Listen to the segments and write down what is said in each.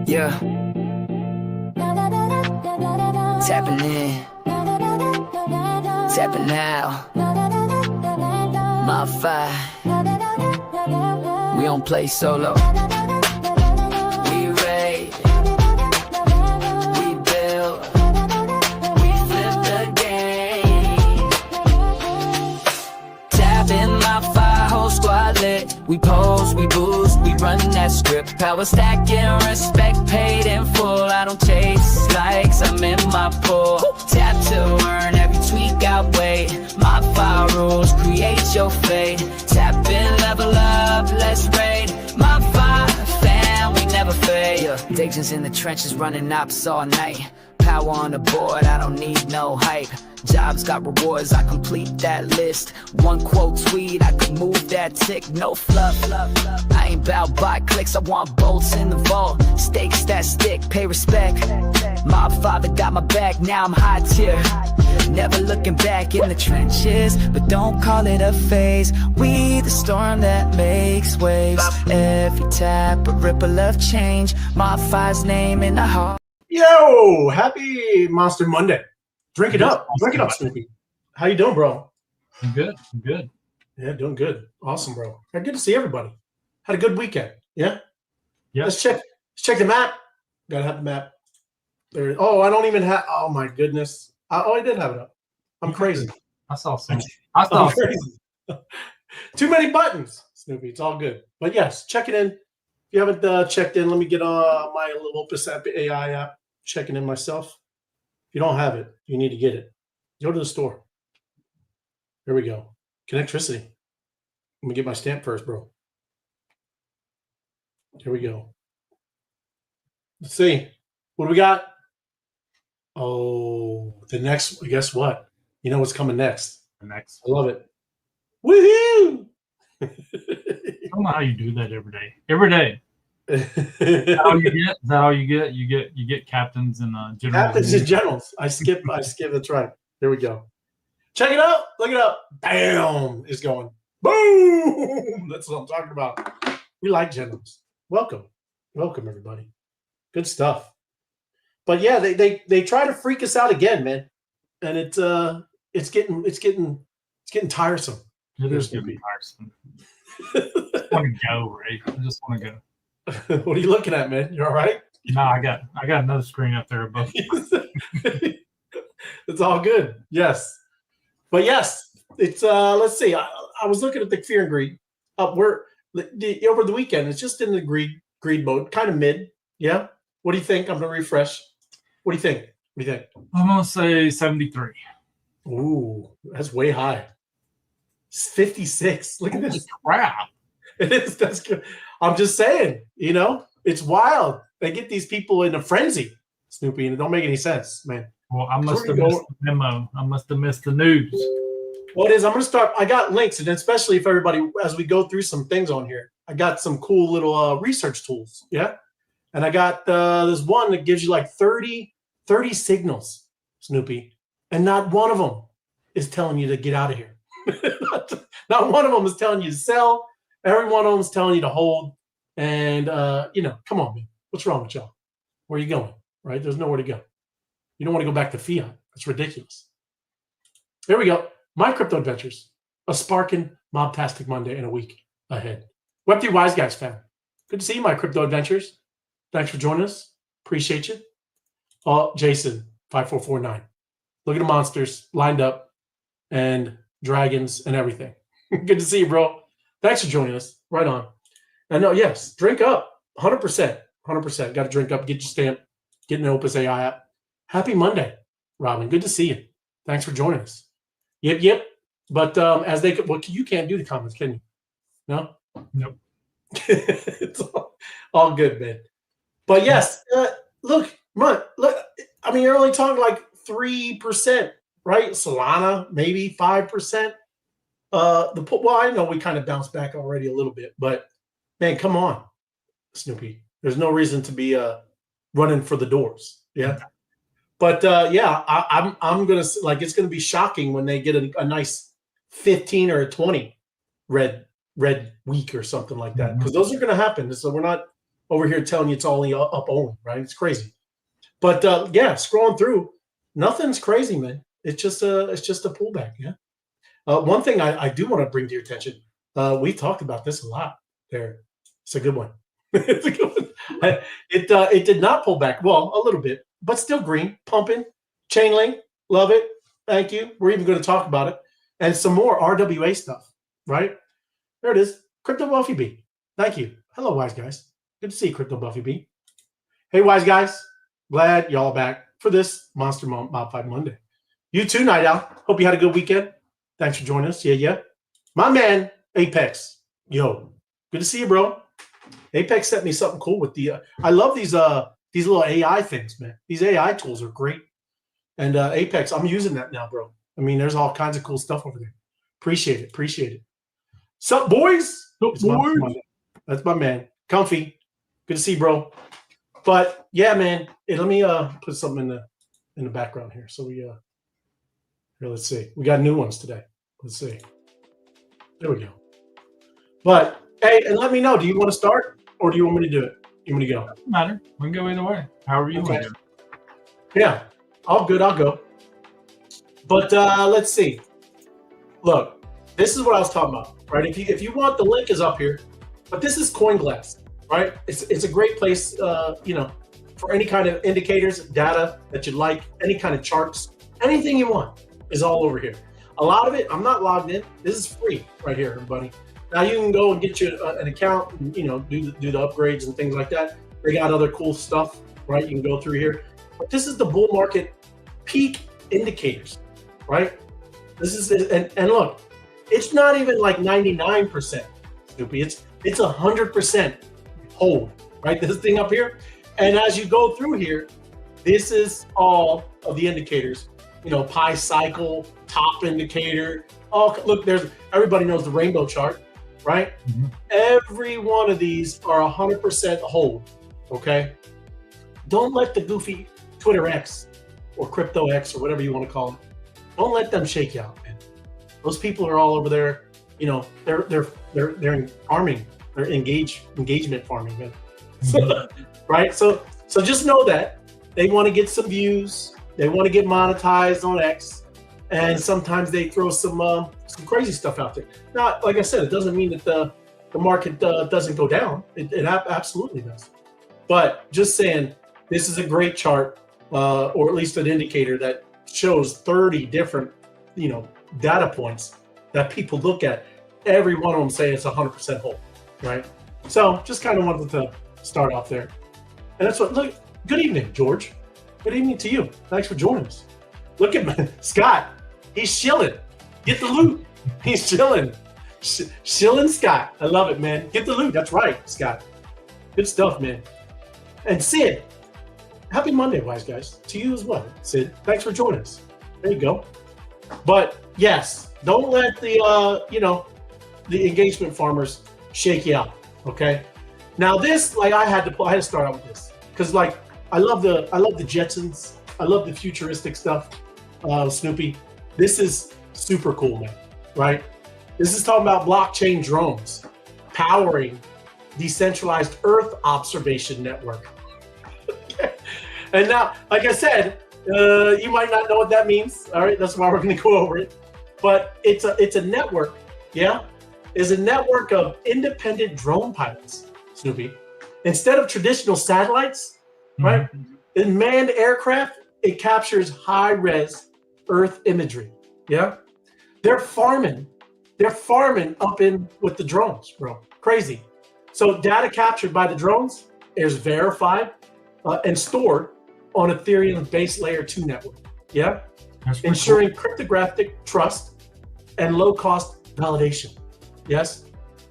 Yeah. Tapping in. Tapping now. MOBFI. We don't play solo. We raid. We build. We flip the game. Tapping MOBFI, whole squad lit. We pose, we boost, we run that script. Power stacking, respect paid in full. I don't chase likes, I'm in my pool. Tap to earn, every tweak outweigh. MOBFI rules, create your fate. Tap in, level up, let's raid. MOBFI fam, we never fade. Yeah. Degens in the trenches, running ops all night. Power on the board, I don't need no hype. Jobs got rewards, I complete that list. One quote tweet, I could move that tick. No fluff, I ain't bout by clicks. I want bolts in the vault, stakes that stick, pay respect. My father got my back, now I'm high tier. Never looking back in the trenches, but don't call it a phase. We the storm that makes waves. Every tap a ripple of change. MOBFI's name in the heart. Yo, happy Monster Monday. Drink it up, Snoopy. How you doing, bro? I'm good. Yeah, doing good. Awesome, bro. Good to see everybody. Had a good weekend. Yeah. Yeah. Let's check the map. Gotta have the map. There. Oh, I don't even have. Oh my goodness. I did have it up. I'm crazy. I saw some. I'm crazy. Too many buttons, Snoopy. It's all good. But yes, check it in. If you haven't checked in, let me get my little Opus app, AI app. Checking in myself. If you don't have it, you need to get it. Go to the store. There we go. Connectricity. Let me get my stamp first, bro. Here we go. Let's see. What do we got? Oh, the next. Guess what? You know what's coming next? The next. I love it. Woohoo! I don't know how you do that every day. Every day. Is that all you get? Is that all you get? You get captains and generals. Captains and generals. I skip. That's right. There we go. Check it out. Look it up. Bam! It's going. Boom! That's what I'm talking about. We like generals. Welcome, everybody. Good stuff. But yeah, they try to freak us out again, man, and it's getting tiresome. It is getting tiresome. I just want to go, Ray. I just want to go. What are you looking at, man? You all right? No, I got another screen up there above. It's all good. Yes. But yes, it's let's see. I was looking at the fear and greed. Over the weekend, it's just in the greed mode, kind of mid. Yeah. What do you think? I'm gonna refresh. What do you think? I'm gonna say 73. Ooh, that's way high. 56. Look at this. Crap. It is. That's good. I'm just saying, it's wild. They get these people in a frenzy, Snoopy, and it don't make any sense, man. Well, I must have missed the memo. I must have missed the news. Well, it is. I'm going to start. I got links, and especially if everybody, as we go through some things on here, I got some cool little research tools. Yeah. And I got this one that gives you like 30 signals, Snoopy, and not one of them is telling you to get out of here. Not one of them is telling you to sell. Every one of them is telling you to hold. And, come on, man. What's wrong with y'all? Where are you going? Right? There's nowhere to go. You don't want to go back to fiat. That's ridiculous. There we go. My crypto adventures. A sparking mobtastic Monday and a week ahead. Web3 Wise Guys fan. Good to see you, my crypto adventures. Thanks for joining us. Appreciate you. Oh, Jason, 5449. Look at the monsters lined up and dragons and everything. Good to see you, bro. Thanks for joining us. Right on. And yes, drink up. 100%. 100%. Got to drink up. Get your stamp. Get an Opus AI app. Happy Monday, Robin. Good to see you. Thanks for joining us. Yep. But you can't do the comments, can you? No? Nope. It's all good, man. But yes, look. I mean, you're only talking like 3%, right? Solana, maybe 5%. I know we kind of bounced back already a little bit, but man, come on, Snoopy. There's no reason to be running for the doors. Yeah. But I'm gonna it's gonna be shocking when they get a nice 15 or a 20 red week or something like that, because those are gonna happen. So we're over here telling you it's only up only, right? It's crazy. But yeah, scrolling through, nothing's crazy, man. It's just a pullback. Yeah. One thing I do want to bring to your attention, we talked about this a lot there. It's a good one. It's a good one. It did not pull back. Well, a little bit, but still green, pumping. Chain link, love it. Thank you. We're even going to talk about it. And some more RWA stuff, right? There it is. Crypto Buffy B. Thank you. Hello, wise guys. Good to see you, Crypto Buffy B. Hey, wise guys. Glad y'all back for this Monster MOBFI Monday. You too, Night Owl. Hope you had a good weekend. Thanks for joining us. Yeah. My man, Apex. Yo, good to see you, bro. Apex sent me something cool with the I love these little AI things, man. These AI tools are great. And Apex, I'm using that now, bro. I mean, there's all kinds of cool stuff over there. Appreciate it. Sup, boys? That's my man. Comfy. Good to see you, bro. But yeah, man. Hey, let me put something in the background here. So we here, let's see. We got new ones today. Let's see. There we go. But hey, and let me know. Do you want to start or do you want me to do it? You want me to go? Doesn't matter. We can go either way. However you want to. Yeah. All good. I'll go. But let's see. Look, this is what I was talking about, right? If you want, the link is up here. But this is CoinGlass, right? It's a great place, for any kind of indicators, data that you like, any kind of charts, anything you want is all over here. A lot of it, I'm not logged in. This is free right here, everybody. Now you can go and get you an account and, do the upgrades and things like that. They got other cool stuff, right? You can go through here. But this is the bull market peak indicators, right? This is, and look, it's not even like 99%, Snoopy. It's 100% hold, right? This thing up here. And as you go through here, this is all of the indicators. Pi cycle, top indicator. Oh, look, everybody knows the rainbow chart, right? Mm-hmm. Every one of these are 100% hold, okay? Don't let the goofy Twitter X or Crypto X or whatever you want to call it. Don't let them shake you out, man. Those people are all over there. They're in farming. They're engagement farming, man. Mm-hmm. Right? So just know that they want to get some views. They want to get monetized on X, and sometimes they throw some crazy stuff out there. Now, like I said, it doesn't mean that the market doesn't go down. It absolutely does. But just saying, this is a great chart, or at least an indicator that shows 30 different, data points that people look at. Every one of them say it's 100% hold, right? So just kind of wanted to start off there. And that's what. Look. Good evening, George. Good evening to you. Thanks for joining us. Look at Scott. He's chilling. Get the loot. He's chilling. Chilling Scott. I love it, man. Get the loot. That's right, Scott. Good stuff, man. And Sid, happy Monday, wise guys. To you as well, Sid. Thanks for joining us. There you go. But yes, don't let the engagement farmers shake you out. Okay. Now this, I had to start out with this because I love the Jetsons. I love the futuristic stuff, Snoopy. This is super cool, man, right? This is talking about blockchain drones powering decentralized Earth observation network. And now, like I said, you might not know what that means. All right, that's why we're going to go over it. But it's a network, yeah? It's a network of independent drone pilots, Snoopy. Instead of traditional satellites, right? In manned aircraft, it captures high-res Earth imagery. Yeah, they're farming up in with the drones, bro. Crazy. So data captured by the drones is verified and stored on Ethereum base layer 2 network. Yeah, ensuring cool. Cryptographic trust and low-cost validation. Yes.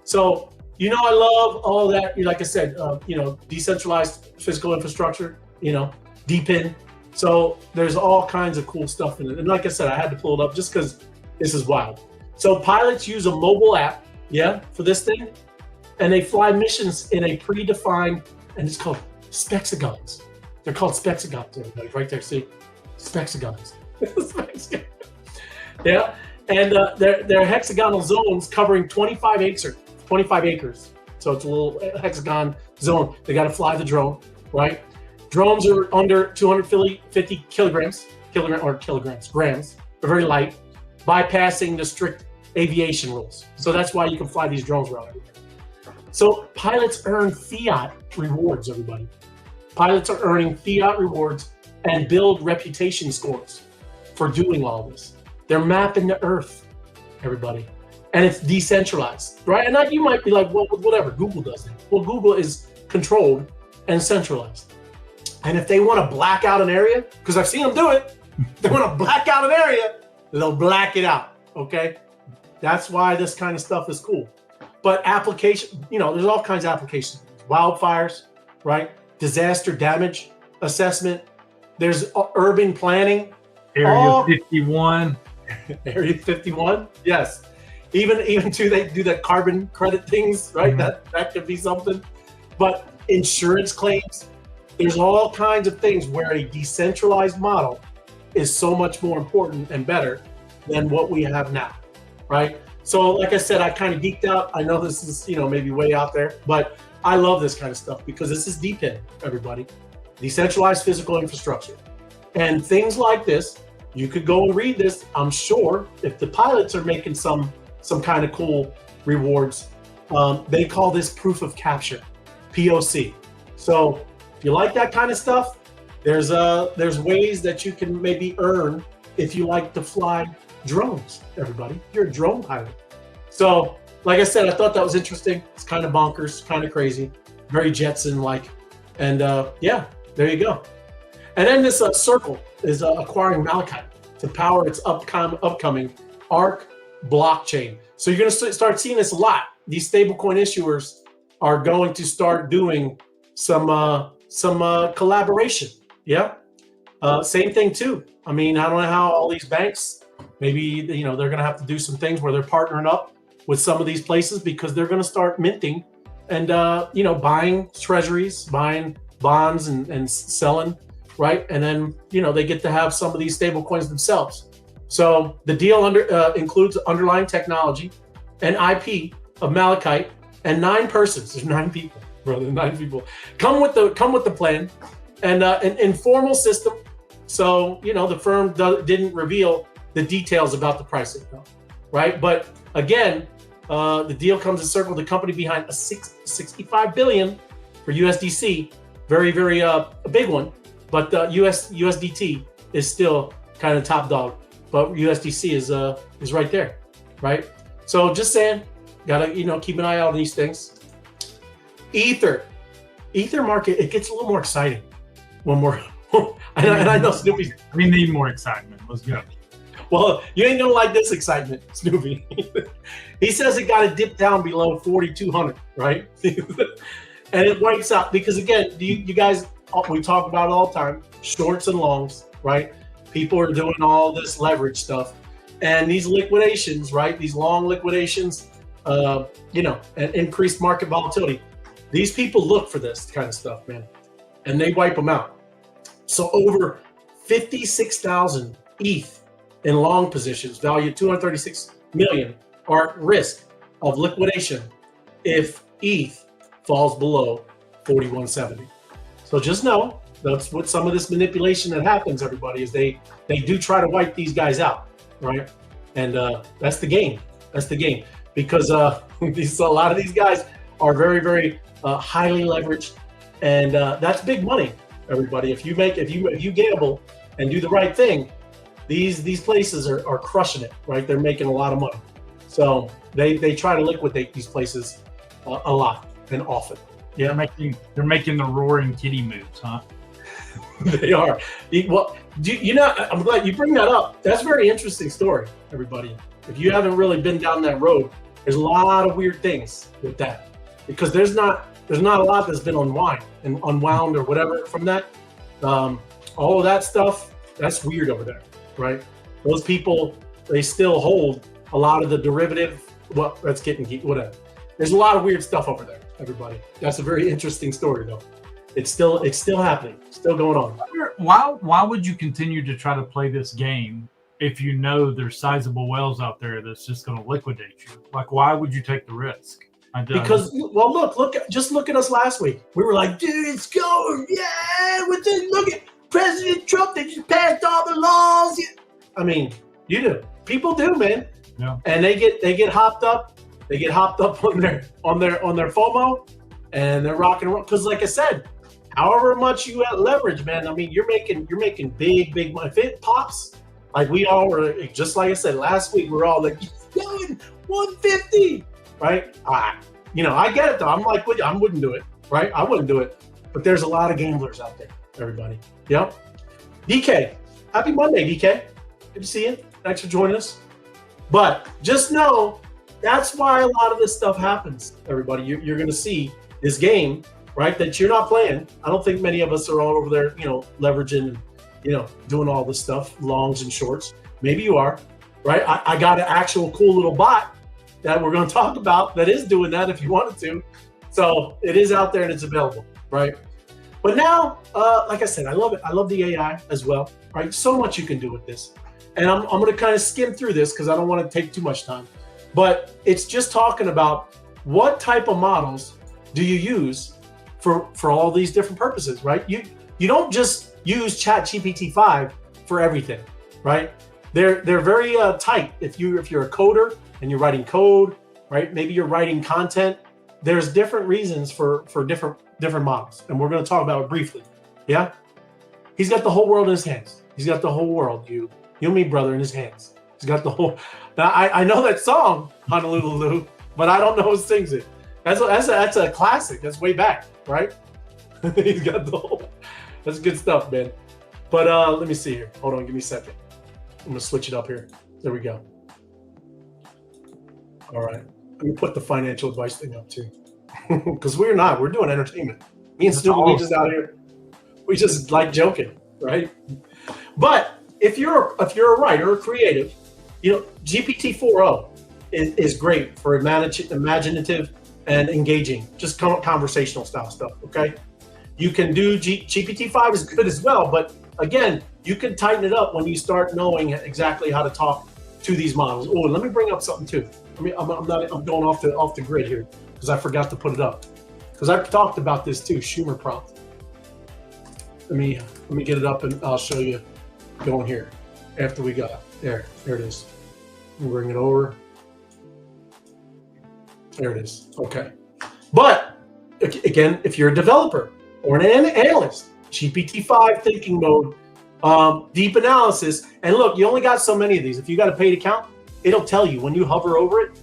So I love all that. Like I said, decentralized physical infrastructure. DePIN. So there's all kinds of cool stuff in it. And like I said, I had to pull it up just because this is wild. So pilots use a mobile app, for this thing, and they fly missions in a predefined, and it's called spexagons. They're called spexagons, everybody, right there. See, spexagons. Yeah, and they're hexagonal zones covering 25 acres. So it's a little hexagon zone. They got to fly the drone, right? Drones are under 250 grams. They're very light, bypassing the strict aviation rules. So that's why you can fly these drones around everywhere. So pilots earn fiat rewards, everybody. Pilots are earning fiat rewards and build reputation scores for doing all this. They're mapping the earth, everybody. And it's decentralized, right? And you might be like, well, whatever, Google does it. Well, Google is controlled and centralized. And if they want to black out an area, because I've seen them do it, they want to black out an area, they'll black it out, okay? That's why this kind of stuff is cool. But application, there's all kinds of applications. Wildfires, right? Disaster damage assessment. There's urban planning. Area 51. Area 51, yes. Even too, they do that carbon credit things, right? That could be something. But insurance claims, there's all kinds of things where a decentralized model is so much more important and better than what we have now, right? So like I said, I kind of geeked out. I know this is, maybe way out there, but I love this kind of stuff because this is DePIN, everybody. Decentralized physical infrastructure. And things like this, you could go and read this. I'm sure if the pilots are making some kind of cool rewards, they call this proof of capture, POC. So if you like that kind of stuff, there's ways that you can maybe earn if you like to fly drones, everybody. You're a drone pilot. So like I said, I thought that was interesting. It's kind of bonkers, kind of crazy, very Jetson-like. And yeah, there you go. And then this Circle is acquiring Malachite to power its upcoming ARC blockchain. So you're going to start seeing this a lot. These stablecoin issuers are going to start doing some collaboration. Yeah. Same thing too. I mean, I don't know how all these banks, maybe, they're going to have to do some things where they're partnering up with some of these places because they're going to start minting and, buying treasuries, buying bonds and selling, right? And then, they get to have some of these stable coins themselves. So the deal includes underlying technology and IP of Malachite and 9 persons. There's 9 people, brother, 9 people. Come with the plan and an informal system. So, the firm didn't reveal the details about the pricing, right? But again, the deal comes in Circle, the company behind a $65 billion for USDC, very, very a big one. But USDT is still kind of top dog, but USDC is right there, right? So just saying, gotta keep an eye out on these things. Ether market, it gets a little more exciting when we're. and I know Snoopy. We need more excitement. Let's go. Well, you ain't gonna like this excitement, Snoopy. He says it got to dip down below 4,200, right? And it wipes out because again, you guys, we talk about it all the time, shorts and longs, right? People are doing all this leverage stuff, and these liquidations, right? These long liquidations, and increased market volatility. These people look for this kind of stuff, man, and they wipe them out. So over 56,000 ETH in long positions, valued 236 million, are at risk of liquidation if ETH falls below 4170. So just know that's what some of this manipulation that happens, everybody, is they do try to wipe these guys out, right? And that's the game. That's the game because a lot of these guys are very, very highly leveraged, and that's big money, everybody. If you gamble and do the right thing, these places are crushing it, right? They're making a lot of money. So they try to liquidate these places a lot and often. Yeah, they're making the roaring kitty moves, huh? They are. Well, I'm glad you bring that up. That's a very interesting story, everybody. If you haven't really been down that road, there's a lot of weird things with that because there's not a lot that's been unwound or whatever from that. All of that stuff, that's weird over there, right? Those people, they still hold a lot of the derivative. Well, that's getting whatever. There's a lot of weird stuff over there, everybody. That's a very interesting story, though. It's still happening, still going on. Why would you continue to try to play this game if you know there's sizable whales out there that's just going to liquidate you? Like, why would you take the risk? I do. Because, well, just look at us last week. We were like, dude, it's going, yeah. Look at President Trump. They just passed all the laws. I mean, you do. People do, man. Yeah. And they get hopped up. They get hopped up on their FOMO, and they're rocking and roll. Because, like I said, however much you have leverage, man. I mean, you're making big money. If it pops, like we all were, just like I said last week, we're all like, going 150, right? I get it though. I'm like, I wouldn't do it, right? I wouldn't do it. But there's a lot of gamblers out there, everybody. Yep. DK, happy Monday, DK. Good to see you. Thanks for joining us. But just know that's why a lot of this stuff happens, everybody. You're going to see this game, right, that you're not playing. I don't think many of us are all over there, leveraging, doing all this stuff, longs and shorts. Maybe you are, right? I got an actual cool little bot that we're going to talk about that is doing that if you wanted to. So it is out there and it's available, right? But now, like I said, I love it. I love the AI as well, right? So much you can do with this. And I'm going to kind of skim through this because I don't want to take too much time. But it's just talking about what type of models do you use for all these different purposes, right? You don't just use ChatGPT 5 for everything, right? They're very tight. If you're a coder and you're writing code, right? Maybe you're writing content. There's different reasons for different models, and we're going to talk about it briefly. Yeah, he's got the whole world in his hands. He's got the whole world, you and me, brother, in his hands. He's got the whole. Now I know that song, Honolulu, but I don't know who sings it. That's a classic. That's way back, right? He's got the whole. That's good stuff, man. But let me see here. Hold on, give me a second. I'm gonna switch it up here. There we go. All right. Let me put the financial advice thing up too, because we're doing entertainment. Me and Stu, we just out here. We just like joking, right? But if you're a writer or creative, GPT-4o is great for imaginative and engaging, just conversational style stuff. Okay, you can do GPT-5 is good as well, but again, you can tighten it up when you start knowing exactly how to talk to these models. Oh, let me bring up something too. I'm going off the grid here because I forgot to put it up because I've talked about this too. Schumer prompt. Let me get it up and I'll show you going here after we got there it is. We'll bring it over. There it is. Okay. But again, if you're a developer or an analyst, GPT-5 thinking mode, deep analysis, and look, you only got so many of these. If you got a paid account, it'll tell you when you hover over it,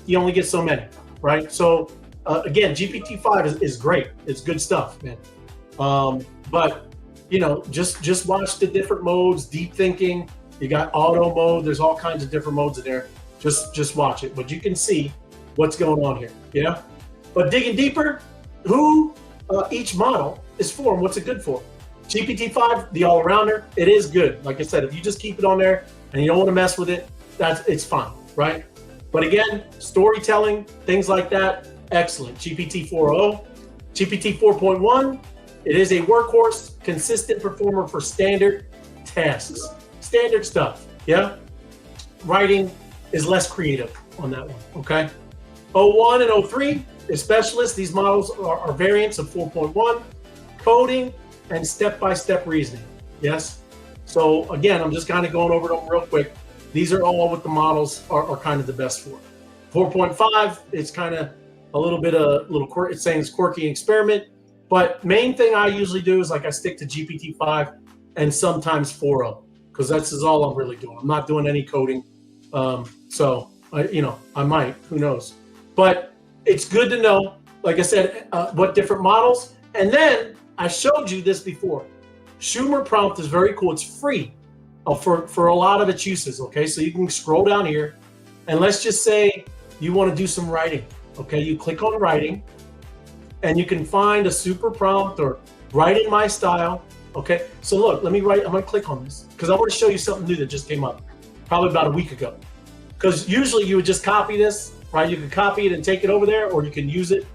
you only get so many, right? So again, GPT-5 is great. It's good stuff, man. But just watch the different modes, deep thinking. You got auto mode. There's all kinds of different modes in there. Just watch it. But you can see what's going on here, yeah? But digging deeper, who each model is for and what's it good for? GPT-5, the all-arounder, it is good. Like I said, if you just keep it on there and you don't want to mess with it, it's fine, right? But again, storytelling, things like that, excellent. GPT-4o, GPT 4.1, it is a workhorse, consistent performer for standard tasks, standard stuff, yeah? Writing is less creative on that one, okay? 01 and 03 is specialist. These models are variants of 4.1, coding and step-by-step reasoning, yes? So again, I'm just kind of going over them real quick. These are all what the models are kind of the best for. 4.5, it's kind of a little bit quirky. It's saying it's quirky experiment, but main thing I usually do is like I stick to GPT-5 and sometimes 4.0 because that's all I'm really doing. I'm not doing any coding, so I might, who knows? But it's good to know, like I said, what different models. And then I showed you this before. Schumer prompt is very cool. It's free for a lot of its uses. Okay, so you can scroll down here, and let's just say you want to do some writing. Okay, you click on writing, and you can find a super prompt or write in my style. Okay, so look, let me write. I'm gonna click on this because I want to show you something new that just came up, probably about a week ago. Because usually you would just copy this, right? You can copy it and take it over there, or you can use it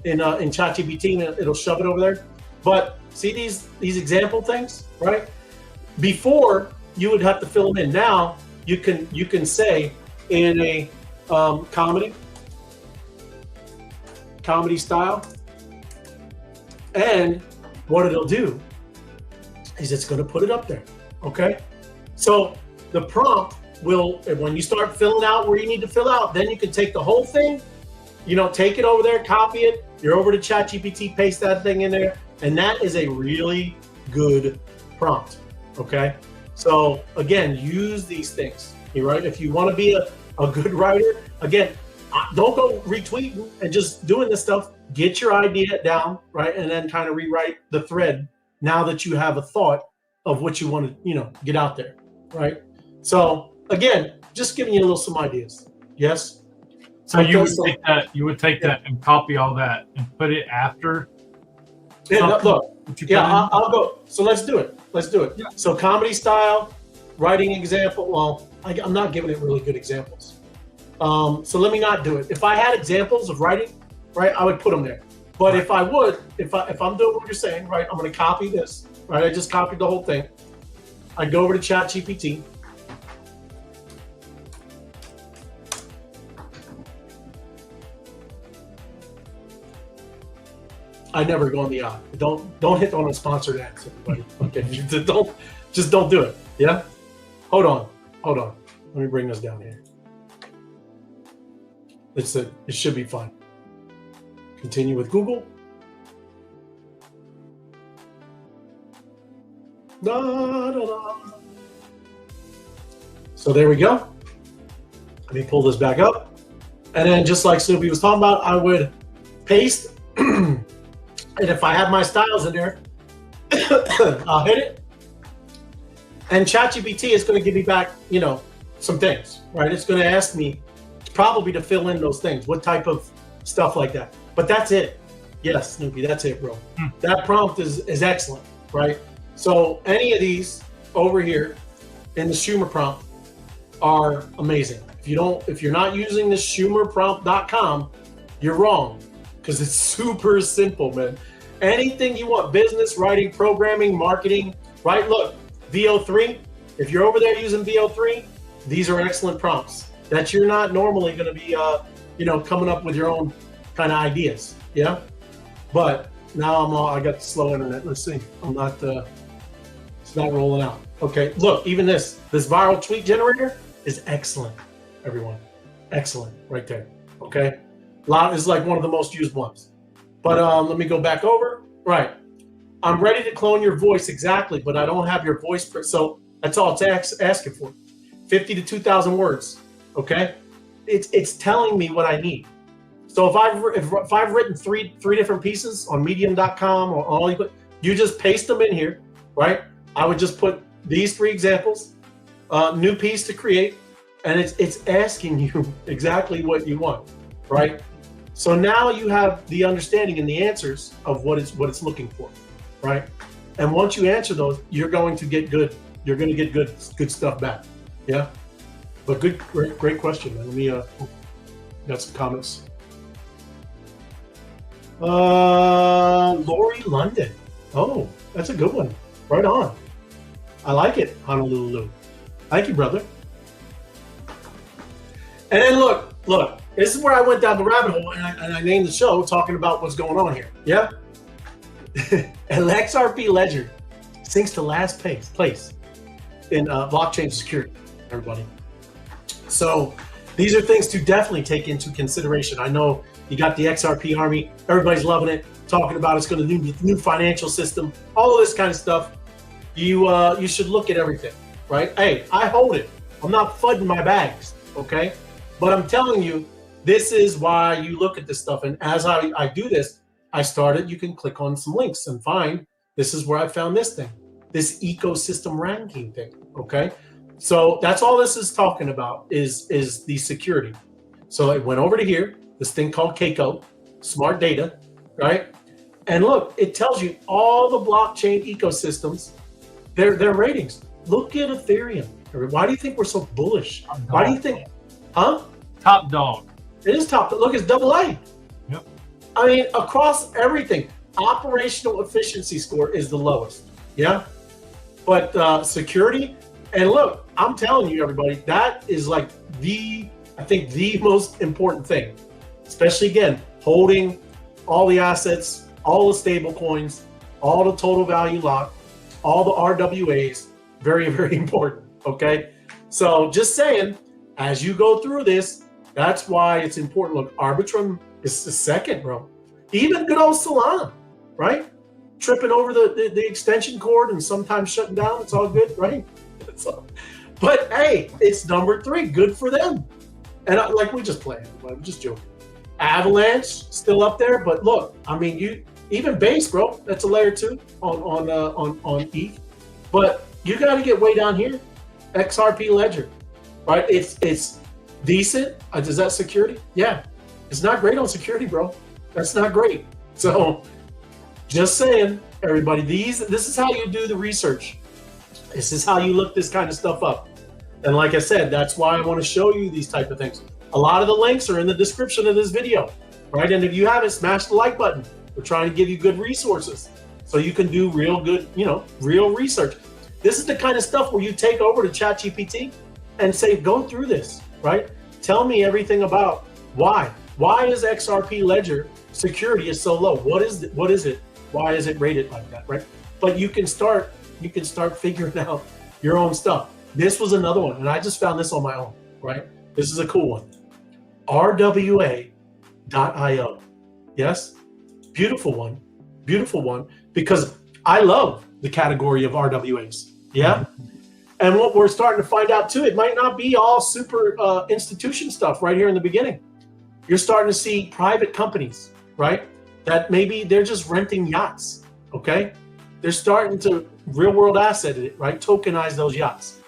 in ChatGPT and it'll shove it over there. But see these example things, right? Before you would have to fill them in. Now you can say in a comedy, comedy style. And what it'll do is it's going to put it up there. Okay. So the prompt will, when you start filling out where you need to fill out, then you can take the whole thing, you know, take it over there, copy it. You're over to ChatGPT, paste that thing in there. And that is a really good prompt. Okay. So again, use these things. You're right. If you want to be a good writer, again, don't go retweeting and just doing this stuff. Get your idea down, right? And then kind of rewrite the thread now that you have a thought of what you want to, you know, get out there, right? So again, just giving you some ideas. Yes. So you would take that and copy all that and put it after. Yeah, look. Yeah, I'll go. So let's do it. Let's do it. Yeah. So comedy style, writing example. Well, I'm not giving it really good examples. So let me not do it. If I had examples of writing, right, I would put them there. But if I would, if I'm doing what you're saying, right, I'm going to copy this, right? I just copied the whole thing. I go over to ChatGPT. I never go on the odd. Don't hit on a sponsored ads, everybody. Okay, don't do it. Yeah. Hold on. Let me bring this down here. It should be fine. Continue with Google. So there we go. Let me pull this back up. And then just like Snoopy was talking about, I would paste. And if I have my styles in there, I'll hit it. And ChatGPT is going to give me back, you know, some things, right? It's going to ask me probably to fill in those things, what type of stuff like that. But that's it. Yes, Snoopy, that's it, bro. That prompt is excellent, right? So any of these over here in the Schumer prompt are amazing. If you're not using the SchumerPrompt.com, you're wrong, because it's super simple, man. Anything you want, business, writing, programming, marketing, right? Look, VO3, if you're over there using VO3, these are excellent prompts that you're not normally going to be, you know, coming up with your own kind of ideas. Yeah. But now I got the slow internet. Let's see. It's not rolling out. Okay. Look, even this viral tweet generator is excellent, everyone. Excellent right there. Okay. Is like one of the most used ones. But let me go back over. Right. I'm ready to clone your voice exactly, but I don't have your voice. So that's all it's asking for. 50 to 2,000 words. Okay. It's telling me what I need. So if I've written three different pieces on medium.com or all you just paste them in here, right? I would just put these 3 examples, new piece to create, and it's asking you exactly what you want, right? So now you have the understanding and the answers of what it's looking for, right? And once you answer those, you're going to get good. You're going to get good stuff back. Yeah. But great question, man. Let me got some comments. Lori London. Oh, that's a good one. Right on. I like it, Honolulu. Thank you, brother. And then look. This is where I went down the rabbit hole, and I named the show talking about what's going on here. Yeah. And XRP Ledger sinks to last place in blockchain security, everybody. So these are things to definitely take into consideration. I know you got the XRP army. Everybody's loving it, talking about it's going to do the new financial system, all of this kind of stuff. You should look at everything, right? Hey, I hold it. I'm not fudding my bags, okay? But I'm telling you, this is why you look at this stuff. And as I do this, you can click on some links and find, this is where I found this thing, this ecosystem ranking thing, okay? So that's all this is talking about is the security. So it went over to here, this thing called Keiko, smart data, right? And look, it tells you all the blockchain ecosystems, their ratings. Look at Ethereum. Why do you think we're so bullish? Why do you think, Top dog. It is top. Look, it's AA. Yep. I mean, across everything, operational efficiency score is the lowest. Yeah. But security, and look, I'm telling you, everybody, that is like I think the most important thing, especially again, holding all the assets, all the stable coins, all the total value locked, all the RWAs. Very, very important. Okay. So just saying, as you go through this, that's why it's important. Look, Arbitrum is the second, bro. Even good old Solana, right? Tripping over the extension cord and sometimes shutting down. It's all good, right? But hey, it's number 3. Good for them. And like we just played, I'm just joking. Avalanche still up there, but look, I mean, even base, bro. That's a layer 2 on ETH. But you got to get way down here. XRP Ledger, right? It's decent. Is that security? Yeah, it's not great on security, bro. That's not great. So just saying, everybody, this is how you do the research. This is how you look this kind of stuff up. And like I said, that's why I want to show you these type of things. A lot of the links are in the description of this video, right? And if you haven't, smash the like button. We're trying to give you good resources so you can do real good, real research. This is the kind of stuff where you take over to ChatGPT and say, go through this, right? Tell me everything about why. Why is XRP Ledger security is so low? What is it? Why is it rated like that, right? But you can start figuring out your own stuff. This was another one, and I just found this on my own, right? This is a cool one. RWA.io. Yes? Beautiful one, because I love the category of RWAs. Yeah. And what we're starting to find out too, it might not be all super institution stuff right here in the beginning. You're starting to see private companies, right? That maybe they're just renting yachts. Okay. They're starting to real world asset it, right? Tokenize those yachts.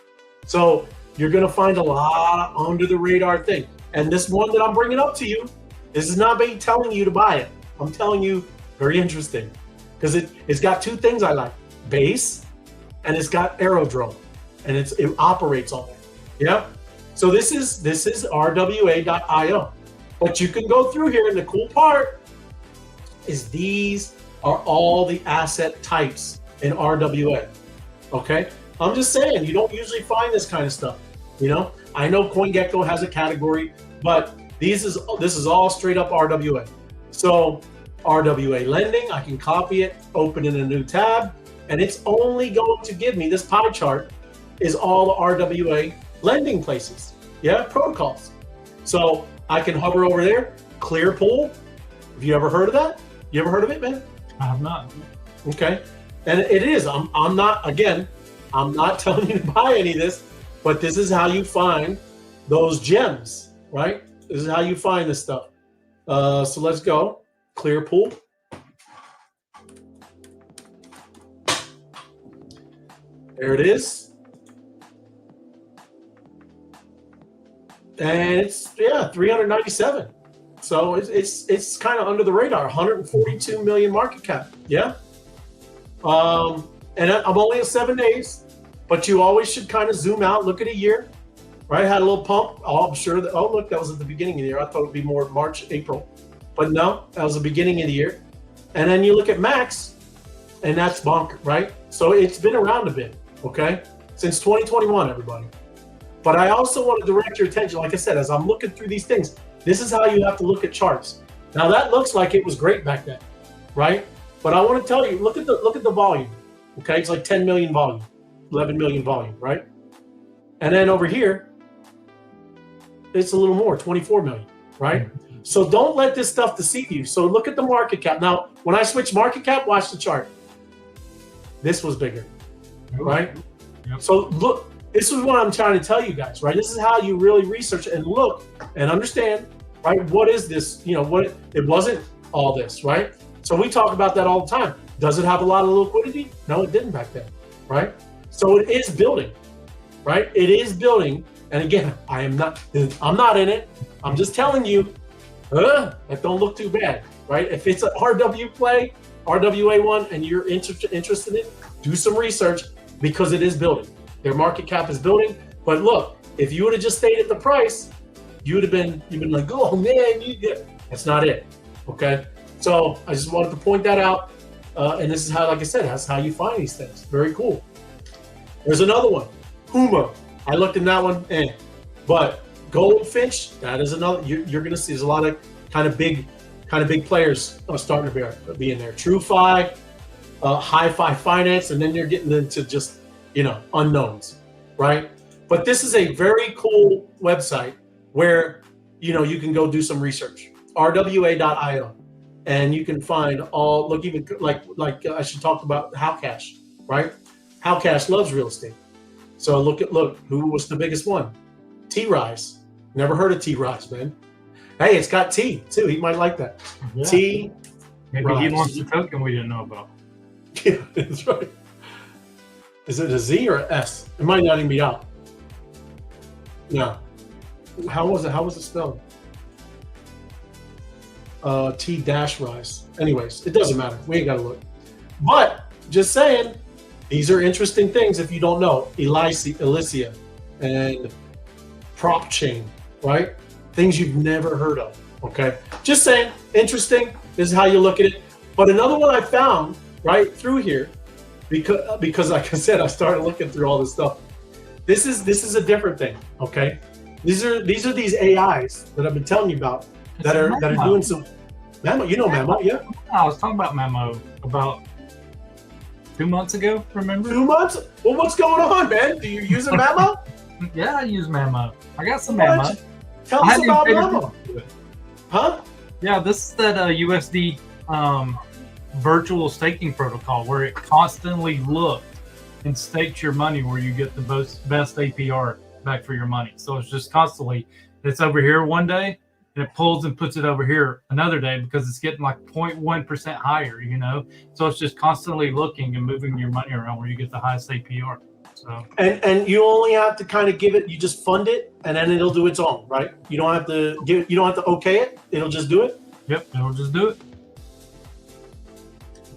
So you're going to find a lot of under the radar thing. And this one that I'm bringing up to you, this is not me telling you to buy it. I'm telling you, very interesting, because it's got 2 things I like: base, and it's got aerodrome, and it operates on it. Yep. So this is RWA.io. But you can go through here, and the cool part is these are all the asset types in RWA. Okay. I'm just saying, you don't usually find this kind of stuff. I know CoinGecko has a category, but this is all straight up RWA. So RWA lending, I can copy it, open in a new tab, and it's only going to give me this pie chart is all the RWA lending places. Yeah, protocols. So I can hover over there, clear pool. Have you ever heard of that? You ever heard of it, man? I have not. Okay. And it is. I'm not telling you to buy any of this, but this is how you find those gems, right? This is how you find this stuff. So let's go. Clear pool. There it is. And it's 397. So it's kind of under the radar. 142 million market cap. Yeah. And I'm only at 7 days, but you always should kind of zoom out, look at a year, right? Had a little pump. Oh, I'm sure that, oh, look, that was at the beginning of the year. I thought it would be more March, April, but no, that was the beginning of the year. And then you look at max, and that's bonk, right? So it's been around a bit, okay? Since 2021, everybody. But I also want to direct your attention, like I said, as I'm looking through these things, this is how you have to look at charts. Now that looks like it was great back then, right? But I want to tell you, look at the volume. Okay, it's like 10 million volume, 11 million volume, right? And then over here, it's a little more, 24 million, right? So don't let this stuff deceive you. So look at the market cap. Now, when I switch market cap, watch the chart. This was bigger, right? Yep. So look, this is what I'm trying to tell you guys, right? This is how you really research and look and understand, right? What is this? It wasn't all this, right? So we talk about that all the time. Does it have a lot of liquidity? No, it didn't back then, right? So it is building, right? It is building. And again, I'm not in it. I'm just telling you, that don't look too bad, right? If it's an RW play, RWA one, and you're interested in it, do some research because it is building. Their market cap is building. But look, if you would have just stayed at the price, you've been like, oh man, that's not it, okay? So I just wanted to point that out. And this is how, like I said, that's how you find these things. Very cool. There's another one, Puma. I looked in that one, but Goldfinch, that is another. You're going to see there's a lot of kind of big kind of big players are starting to be in there. TrueFi, Hi-Fi Finance, and then you're getting into just, unknowns, right? But this is a very cool website where, you can go do some research, rwa.io, and you can find all, look, even like I should talk about Howcash, right? Howcash loves real estate. So look, who was the biggest one? T-Rise. Never heard of T-Rise, man. Hey, it's got T too. He might like that. Yeah. T. Maybe he launched a token we didn't know about. Yeah, that's right. Is it a Z or an S? It might not even be out. No. How was it spelled? T-Rise. Anyways, it doesn't matter. We ain't got to look. But just saying, these are interesting things if you don't know. Elysia and prop chain, right? Things you've never heard of, okay? Just saying, interesting. This is how you look at it. But another one I found right through here, because like I said, I started looking through all this stuff. This is a different thing, okay? These are these AIs that I've been telling you about that are doing some Mamo. You know Mamo, yeah? I was talking about Mamo about 2 months ago, remember? 2 months? Well, what's going on, man? Do you use a Mamo? Yeah, I use Mamo. I got some Mamo. Tell us about Mamo. Huh? Yeah, this is that USD virtual staking protocol where it constantly looked and stakes your money where you get the best APR back for your money. So it's just constantly, it's over here one day and it pulls and puts it over here another day because it's getting like 0.1% higher, So it's just constantly looking and moving your money around where you get the highest APR. So and you only have to kind of give it, you just fund it and then it'll do its own, right? You don't have to okay it, it'll just do it. Yep, it'll just do it.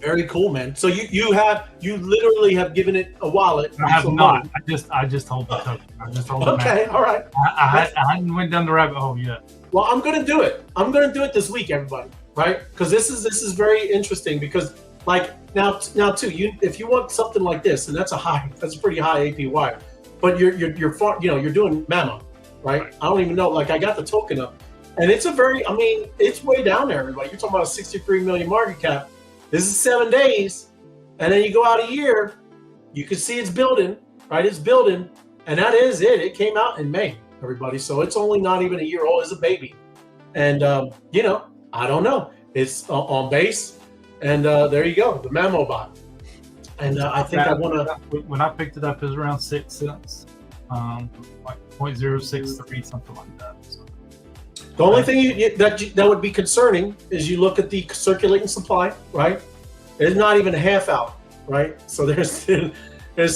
Very cool, man. So you literally have given it a wallet. I have not. I just hold the token. I just hold the Okay, all right. I hadn't went down the rabbit hole yet. Well, I'm gonna do it. I'm gonna do it this week, everybody. Right? Because this is very interesting. Because like now too, if you want something like this, and that's a pretty high APY, but you're doing Mamo, right? I don't even know. Like I got the token up, and it's it's way down there, everybody. You're talking about a 63 million market cap. This is 7 days, and then you go out a year, you can see it's building, right? It's building, and that is it. It came out in May, everybody. So it's only not even a year old. It's a baby. And, I don't know. It's on base, and there you go, the Mamo bot. And I think I want to... When I picked it up, it was around 6 cents, like 0.063, something like that. So. The only thing that would be concerning is you look at the circulating supply, right? It's not even half out, right? So there's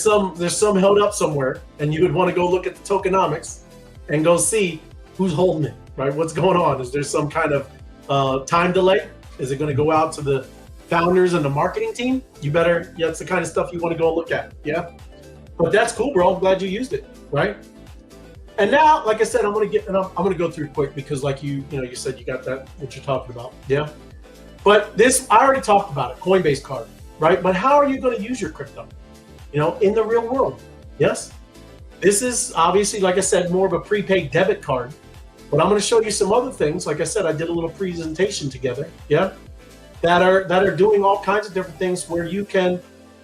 some held up somewhere, and you would want to go look at the tokenomics and go see who's holding it, right? What's going on? Is there some kind of time delay? Is it going to go out to the founders and the marketing team? That's the kind of stuff you want to go look at, yeah? But that's cool, bro. I'm glad you used it, right? And now, like I said, I'm gonna go through quick because, like you said you got that what you're talking about, yeah. But this, I already talked about it, Coinbase Card, right? But how are you going to use your crypto, in the real world? Yes, this is obviously, like I said, more of a prepaid debit card. But I'm going to show you some other things. Like I said, I did a little presentation together, yeah, that are doing all kinds of different things where you can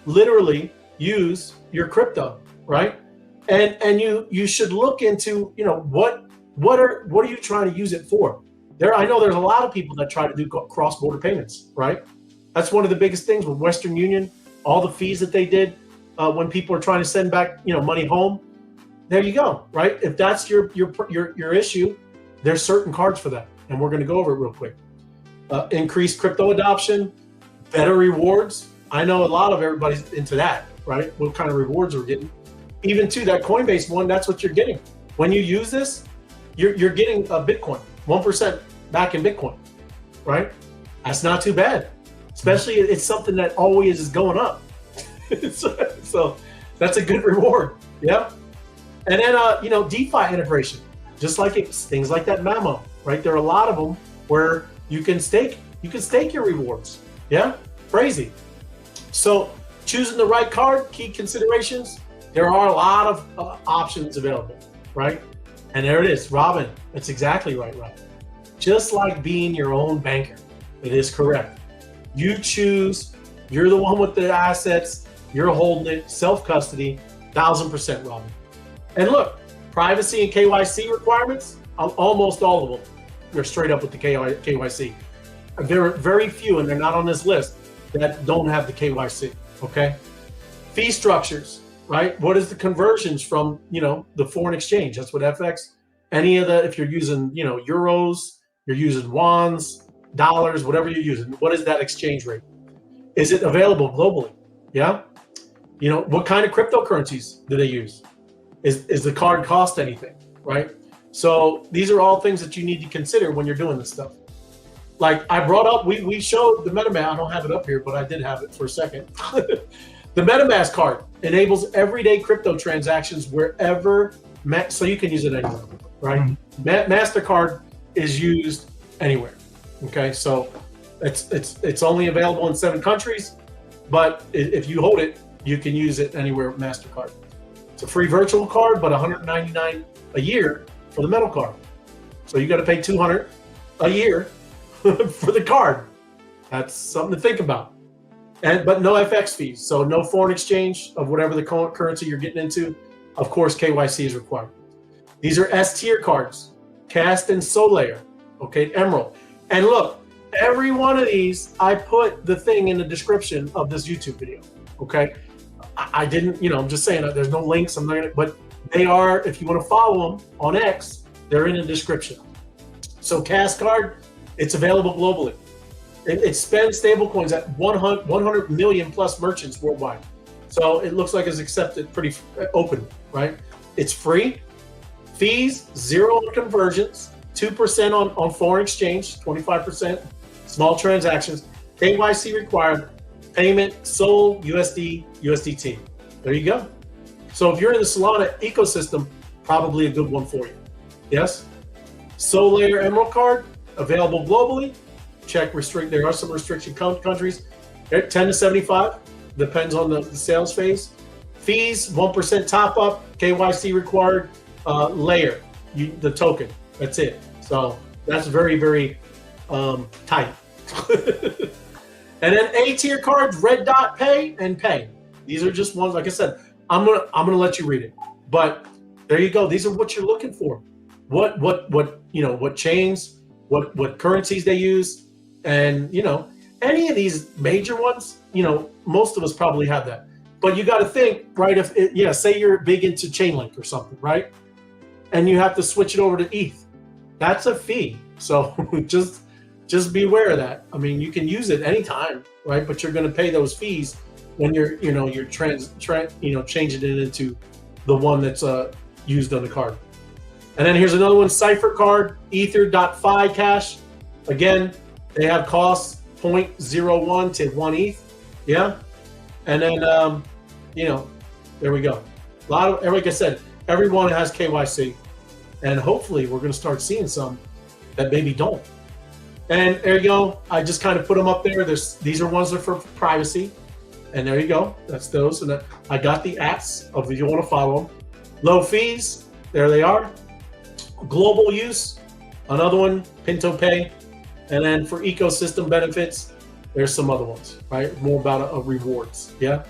literally use your crypto, right? And you should look into, what are you trying to use it for? I know there's a lot of people that try to do cross-border payments, right? That's one of the biggest things with Western Union, all the fees that they did when people are trying to send back, money home. There you go, right? If that's your issue, there's certain cards for that, and we're going to go over it real quick. Increased crypto adoption, better rewards. I know a lot of everybody's into that, right? What kind of rewards we're getting. Even to that Coinbase one, that's what you're getting. When you use this, you're getting a Bitcoin, 1% back in Bitcoin, right? That's not too bad. Especially it's something that always is going up. So that's a good reward, yeah? And then, DeFi integration, just like things like that Mamo, right? There are a lot of them where you can stake your rewards, yeah? Crazy. So choosing the right card, key considerations, there are a lot of options available, right? And there it is, Robin. That's exactly right, Robin. Just like being your own banker, It is correct. You choose, you're the one with the assets, you're holding it, self-custody, 1000%, Robin. And look, privacy and KYC requirements, almost all of them, they're straight up with the KYC. There are very few, and they're not on this list, that don't have the KYC, okay? Fee structures, right? What is the conversions from, the foreign exchange? That's what FX, any of the, if you're using, euros, you're using wands, dollars, whatever you're using, what is that exchange rate? Is it available globally? Yeah. What kind of cryptocurrencies do they use? Is the card cost anything, right? So these are all things that you need to consider when you're doing this stuff. Like I brought up, we showed the MetaMask. I don't have it up here, but I did have it for a second. The MetaMask card enables everyday crypto transactions wherever, so you can use it anywhere, right? Mm-hmm. MasterCard is used anywhere. Okay, so it's only available in 7 countries, but if you hold it, you can use it anywhere with MasterCard. It's a free virtual card, but $199 a year for the metal card. So you got to pay $200 a year for the card. That's something to think about. But no FX fees, so no foreign exchange of whatever the currency you're getting into. Of course, KYC is required. These are S-tier cards, Cast and Solana, okay, Emerald. And look, every one of these, I put the thing in the description of this YouTube video, okay? I didn't, I'm just saying that there's no links, I'm not gonna, but they are, if you wanna follow them on X, they're in the description. So Cast card, it's available globally. It spends stablecoins at 100 million plus merchants worldwide. So it looks like it's accepted pretty open, right? It's free, fees, 0 on conversions, 2% on foreign exchange, 25%, small transactions, KYC required, payment, SOL, USD, USDT. There you go. So if you're in the Solana ecosystem, probably a good one for you. Yes? Solana Emerald card, available globally. Check restrict. There are some restriction countries. 10 to 75, depends on the sales phase. Fees, 1% top up, KYC required, layer, the token. That's it. So that's very, very tight. And then A tier cards, Red Dot Pay and Pay. These are just ones, like I said, I'm gonna let you read it. But there you go. These are what you're looking for. What chains, what currencies they use, and any of these major ones, most of us probably have that. But you got to think, right? Say you're big into Chainlink or something, right? And you have to switch it over to ETH. That's a fee. So just be aware of that. I mean, you can use it anytime, right? But you're going to pay those fees when you're changing it into the one that's used on the card. And then here's another one, Cypher card, Ether.fi cash. Again, they have costs 0.01 to 1 ETH. Yeah. And then, there we go. A lot of, like I said, everyone has KYC. And hopefully we're going to start seeing some that maybe don't. And there you go. I just kind of put them up there. These are ones that are for privacy. And there you go. That's those. And I got the apps of if you want to follow them. Low fees. There they are. Global use. Another one, PintoPay. And then for ecosystem benefits, there's some other ones, right? More about rewards. Yeah.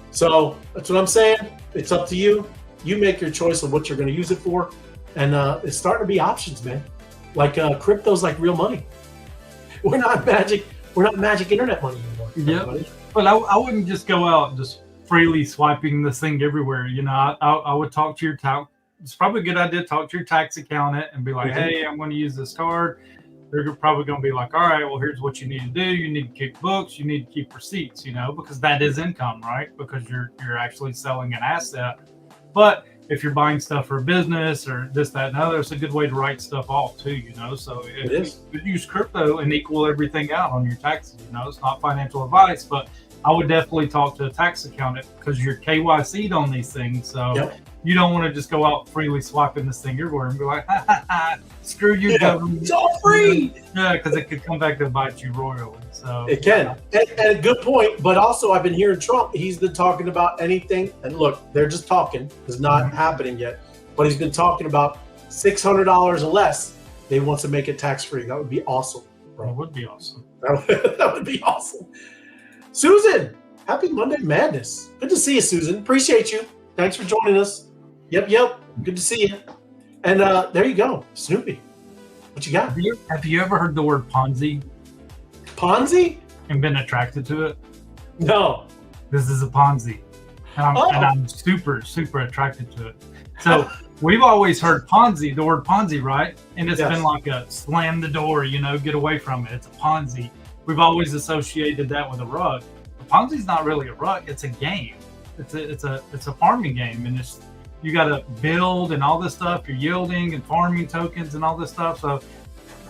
So that's what I'm saying. It's up to you. You make your choice of what you're going to use it for. And it's starting to be options, man. Like crypto's like real money. We're not magic internet money anymore. Yeah. But I wouldn't just go out just freely swiping this thing everywhere. I would talk to your tax. It's probably a good idea to talk to your tax accountant and be like, hey, I'm going to use this card. They're probably going to be like, all right, well, here's what you need to do. You need to keep books. You need to keep receipts, because that is income, right? Because you're actually selling an asset. But if you're buying stuff for a business or this, that, and other, it's a good way to write stuff off too, So if you use crypto and equal everything out on your taxes, it's not financial advice, but I would definitely talk to a tax accountant because you're KYC'd on these things. So you don't want to just go out freely swiping this thing everywhere and be like, screw you, government. It's all free. Yeah, because it could come back to bite you royally. So it can. And a good point. But also, I've been hearing Trump. He's been talking about anything. And look, they're just talking. It's not happening yet. But he's been talking about $600 or less. They want to make it tax free. That would be awesome. That would be awesome. That would be awesome. Susan, happy Monday Madness. Good to see you, Susan. Appreciate you. Thanks for joining us. Yep. Good to see you. And there you go, Snoopy. What you got? Have you ever heard the word Ponzi? Ponzi? And been attracted to it? No. This is a Ponzi. And I'm super, super attracted to it. So we've always heard Ponzi, the word Ponzi, right? And it's been like a slam the door, get away from it. It's a Ponzi. We've always associated that with a rug. Ponzi's not really a rug. It's a game. It's a farming game, and you got to build and all this stuff. You're yielding and farming tokens and all this stuff. So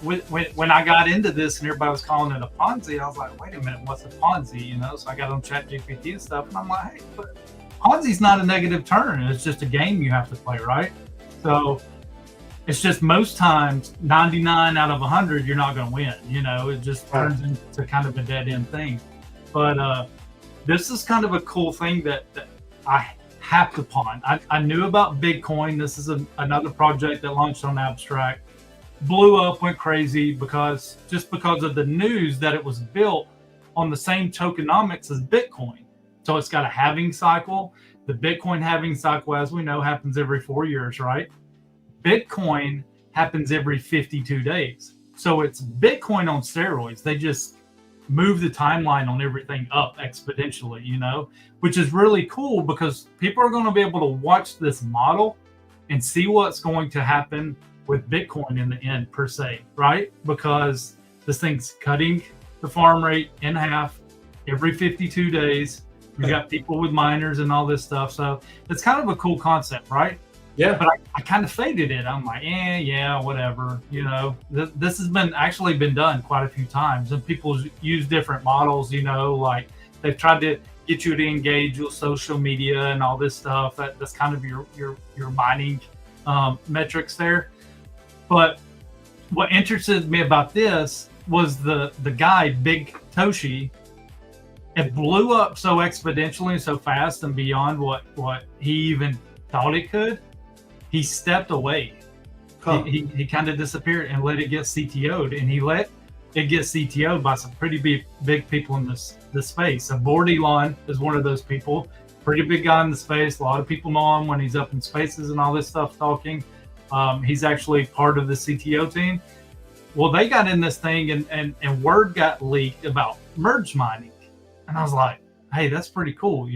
when I got into this and everybody was calling it a Ponzi, I was like, wait a minute, what's a Ponzi? So I got on ChatGPT and stuff, and I'm like, hey, but Ponzi's not a negative term. It's just a game you have to play, right? So it's just most times 99 out of 100 you're not going to win. It just turns into kind of a dead end thing. But this is kind of a cool thing that I hacked upon. I knew about Bitcoin. This is another project that launched on Abstract, blew up, went crazy because of the news that it was built on the same tokenomics as Bitcoin. So it's got a halving cycle. The Bitcoin halving cycle, as we know, happens every 4 years, right? Bitcoin happens every 52 days. So it's Bitcoin on steroids. They just move the timeline on everything up exponentially, which is really cool because people are going to be able to watch this model and see what's going to happen with Bitcoin in the end, per se, right? Because this thing's cutting the farm rate in half every 52 days. You got people with miners and all this stuff. So it's kind of a cool concept, right? Yeah. But I kind of faded it. I'm like, yeah, whatever. This has been done quite a few times, and people use different models. Like they've tried to get you to engage with social media and all this stuff. That's kind of your mining metrics there. But what interested me about this was the guy, Big Toshi. It blew up so exponentially and so fast and beyond what he even thought it could. He stepped away. Huh. He kind of disappeared and let it get CTO'd, and he let it get CTO'd by some pretty big people in this space. So Board Elon is one of those people, pretty big guy in the space. A lot of people know him when he's up in spaces and all this stuff talking. He's actually part of the CTO team. Well, they got in this thing and word got leaked about merge mining. And I was like, hey, that's pretty cool,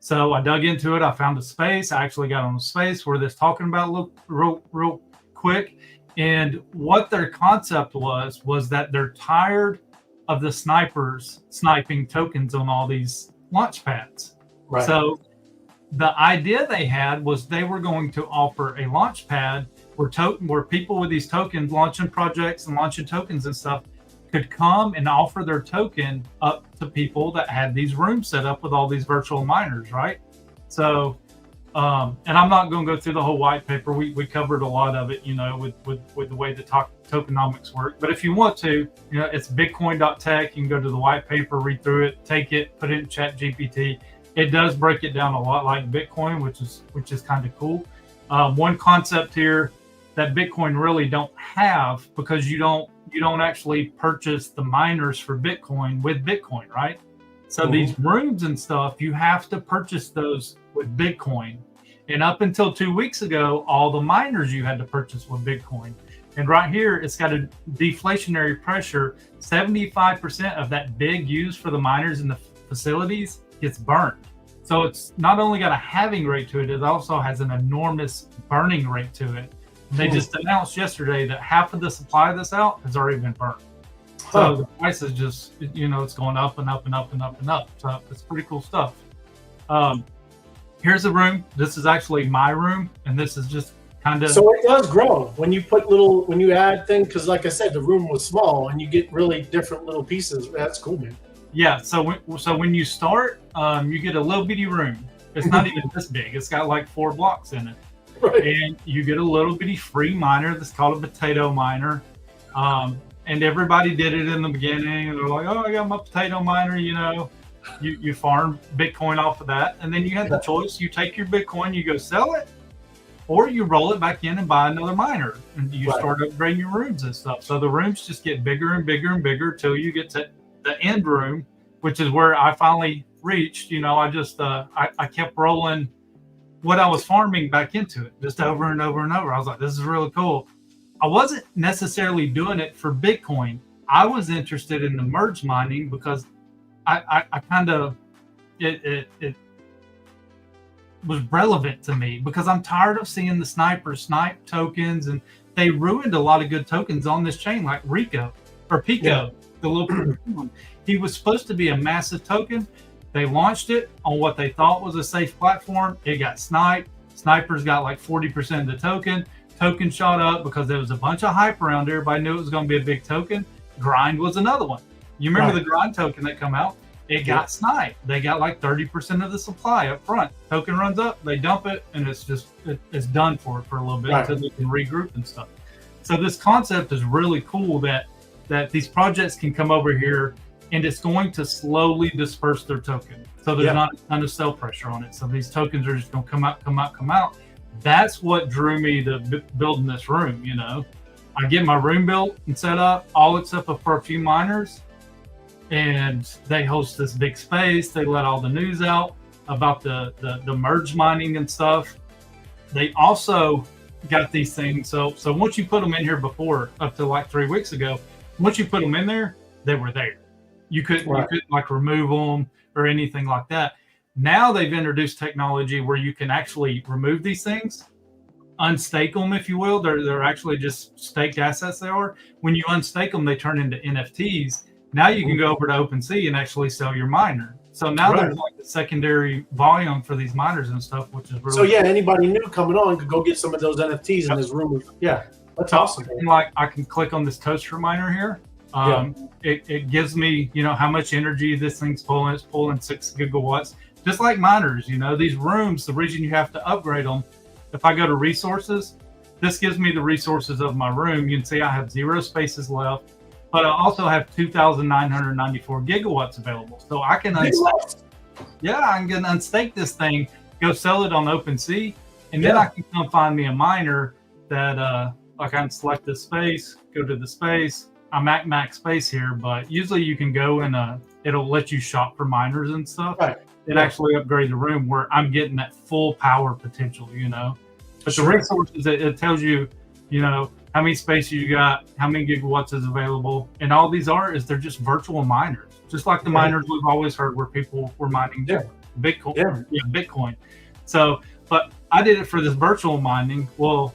So I dug into it. I found a space. I actually got on a space where this talking about real quick. And what their concept was that they're tired of the snipers sniping tokens on all these launch pads. Right. So the idea they had was they were going to offer a launch pad where people with these tokens launching projects and launching tokens and stuff could come and offer their token up to people that had these rooms set up with all these virtual miners, right? So, and I'm not going to go through the whole white paper. We covered a lot of it, with the way the tokenomics work. But if you want to, it's bitcoin.tech. You can go to the white paper, read through it, take it, put it in ChatGPT. It does break it down a lot like Bitcoin, which is kind of cool. One concept here that Bitcoin really don't have, because you don't actually purchase the miners for Bitcoin with Bitcoin, right? So these rooms and stuff, you have to purchase those with Bitcoin. And up until 2 weeks ago, all the miners you had to purchase with Bitcoin. And right here, it's got a deflationary pressure. 75% of that big used for the miners in the facilities gets burned. So it's not only got a halving rate to it, it also has an enormous burning rate to it. They just announced yesterday that half of the supply that's out has already been burned. So the price is just, it's going up and up and up and up and up. So it's pretty cool stuff. Here's a room. This is actually my room, and this is just kind of. So it does grow when you add things, because like I said, the room was small, and you get really different little pieces. That's cool, man. Yeah. So when you start, you get a little bitty room. It's not even this big. It's got like 4 blocks in it. Right. And you get a little bitty free miner that's called a potato miner. And everybody did it in the beginning. And they're like, oh, I got my potato miner, you farm Bitcoin off of that. And then you had the choice. You take your Bitcoin, you go sell it, or you roll it back in and buy another miner, and you Right. start upgrading your rooms and stuff. So the rooms just get bigger and bigger and bigger till you get to the end room, which is where I finally reached. You know, I just I kept rolling what I was farming back into it, just over and over and over. I was like, this is really cool. I wasn't necessarily doing it for Bitcoin. I was interested in the merge mining because I kind of it was relevant to me, because I'm tired of seeing the snipers snipe tokens, and they ruined a lot of good tokens on this chain, like Rico or Pico, the little one. He was supposed to be a massive token. They launched it on what they thought was a safe platform. It got sniped. Snipers got like 40% of the token. Token shot up because there was a bunch of hype around. Everybody knew it was going to be a big token. Grind was another one. You remember the Grind token that come out? It got sniped. They got like 30% of the supply up front. Token runs up, they dump it, and it's just it's done for a little bit until they can regroup and stuff. So this concept is really cool that these projects can come over here, and it's going to slowly disperse their token. So there's not a ton of sell pressure on it. So these tokens are just going to come out. That's what drew me to building this room. You know, I get my room built and set up, all except for a few miners, and they host this big space. They let all the news out about the merge mining and stuff. They also got these things. So once you put them in here before, up to like 3 weeks ago, once you put them in there, they were there. You couldn't like remove them or anything like that. Now they've introduced technology where you can actually remove these things, unstake them, if you will. They're actually just staked assets. They are. When you unstake them, they turn into NFTs. Now you can go over to OpenSea and actually sell your miner. So now there's like the secondary volume for these miners and stuff, which is really so anybody new coming on could go get some of those NFTs in this room. Yeah, that's awesome. And like I can click on this toaster miner here. It gives me, you know, how much energy this thing's pulling. It's pulling 6 gigawatts. Just like miners, you know, these rooms, the reason you have to upgrade them, if I go to resources, this gives me the resources of my room. You can see I have 0 spaces left, but I also have 2,994 gigawatts available. So I can I'm going to unstake this thing, go sell it on OpenSea, and then I can come find me a miner that, like I can select this space, go to the space. I'm at max space here, but usually you can go and it'll let you shop for miners and stuff. It actually upgrade the room where I'm getting that full power potential, you know. But the resources, it tells you, you know, how many space you got, how many gigawatts is available, and all these they're just virtual miners, just like the miners we've always heard where people were mining Bitcoin. Bitcoin. So, but I did it for this virtual mining. Well,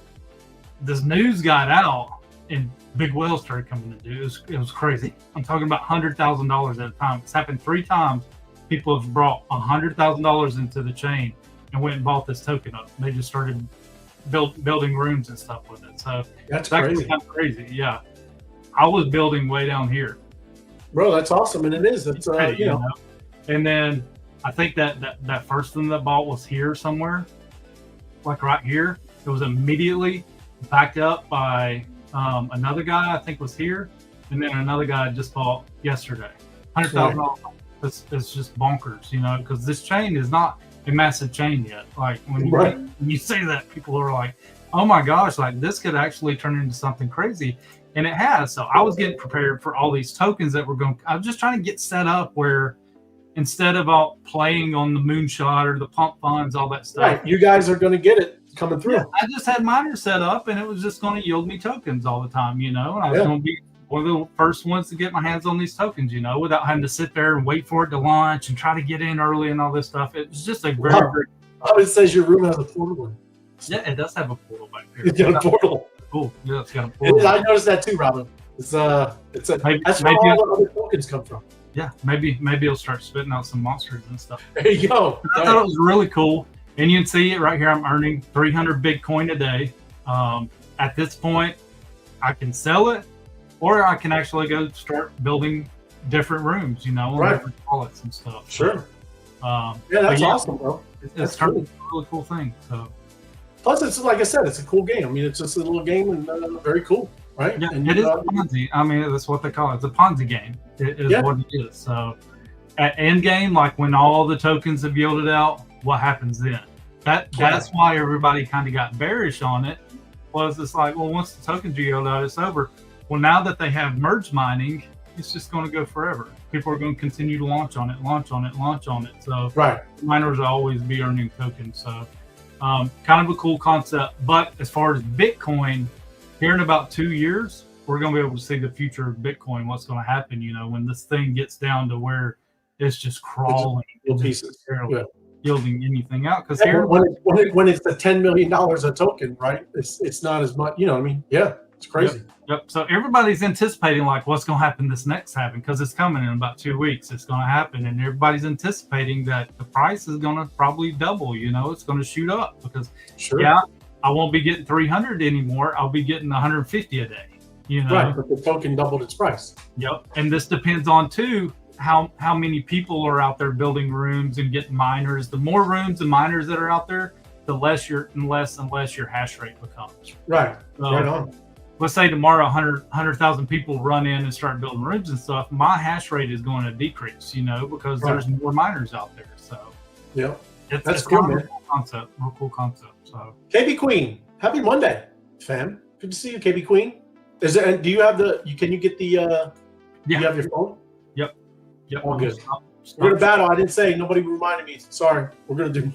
this news got out, and big whales started coming to do. It was crazy. I'm talking about $100,000 at a time. It's happened 3 times. People have brought $100,000 into the chain and went and bought this token up. They just started building rooms and stuff with it. So that's crazy. Kind of crazy. Yeah, I was building way down here, bro. That's awesome, and it is. It's you know. And then I think that first thing that bought was here somewhere, like right here. It was immediately backed up by another guy, I think was here, and then another guy just bought yesterday. $100,000. It's just bonkers, you know, because this chain is not a massive chain yet. Like when you say that, people are like, oh my gosh, like this could actually turn into something crazy. And it has. So I was getting prepared for all these tokens that were going. I was just trying to get set up where instead of all playing on the moonshot or the pump funds, all that stuff. You guys are going to get it coming through. I just had miners set up, and it was just going to yield me tokens all the time, you know, and I was going to be one of the first ones to get my hands on these tokens, you know, without having to sit there and wait for it to launch and try to get in early and all this stuff. It was just a very great. Oh, it says your room has a portal. Yeah, it does have a portal back there. It's got a portal. Cool. Yeah, it's got a portal. I noticed that too, Robin. That's where all the other tokens come from. Yeah, maybe it'll start spitting out some monsters and stuff. There you go. I thought it was really cool. And you can see it right here. I'm earning 300 Bitcoin a day. At this point, I can sell it, or I can actually go start building different rooms, you know, and different wallets and stuff. Sure. That's awesome, bro. It's cool. A really cool thing. So. Plus, it's like I said, it's a cool game. I mean, it's just a little game and very cool, right? Yeah, and it is a Ponzi. I mean, that's what they call it. It's a Ponzi game. It is what it is. So, at end game, like when all the tokens have yielded out, what happens then? That's why everybody kind of got bearish on it. Was it's like, well, once the token GO'd out, it's over. Well, now that they have merge mining, it's just going to go forever. People are going to continue to launch on it. So miners will always be earning tokens. So kind of a cool concept. But as far as Bitcoin, here in about 2 years, we're going to be able to see the future of Bitcoin, what's going to happen, when this thing gets down to where it's just crawling, yielding anything out. Because here, when it's the $10 million a token, right? It's not as much, what I mean? Yeah, it's crazy. Yep. So everybody's anticipating like what's going to happen this next halving, because it's coming in about 2 weeks. It's going to happen, and everybody's anticipating that the price is going to probably double. It's going to shoot up because I won't be getting 300 anymore. I'll be getting 150 a day. Right, but the token doubled its price. Yep, and this depends on too how many people are out there building rooms and getting miners. The more rooms and miners that are out there, the less your hash rate becomes. Right. So, right on. Let's say tomorrow 100,000 people run in and start building rooms and stuff. My hash rate is going to decrease, because there's more miners out there. So that's cool, man. Real cool concept. So KB Queen, happy Monday, fam. Good to see you, KB Queen. Do you have can you get the you have your phone? Yep. All good. We're gonna battle. I didn't say, nobody reminded me. Sorry. We're gonna do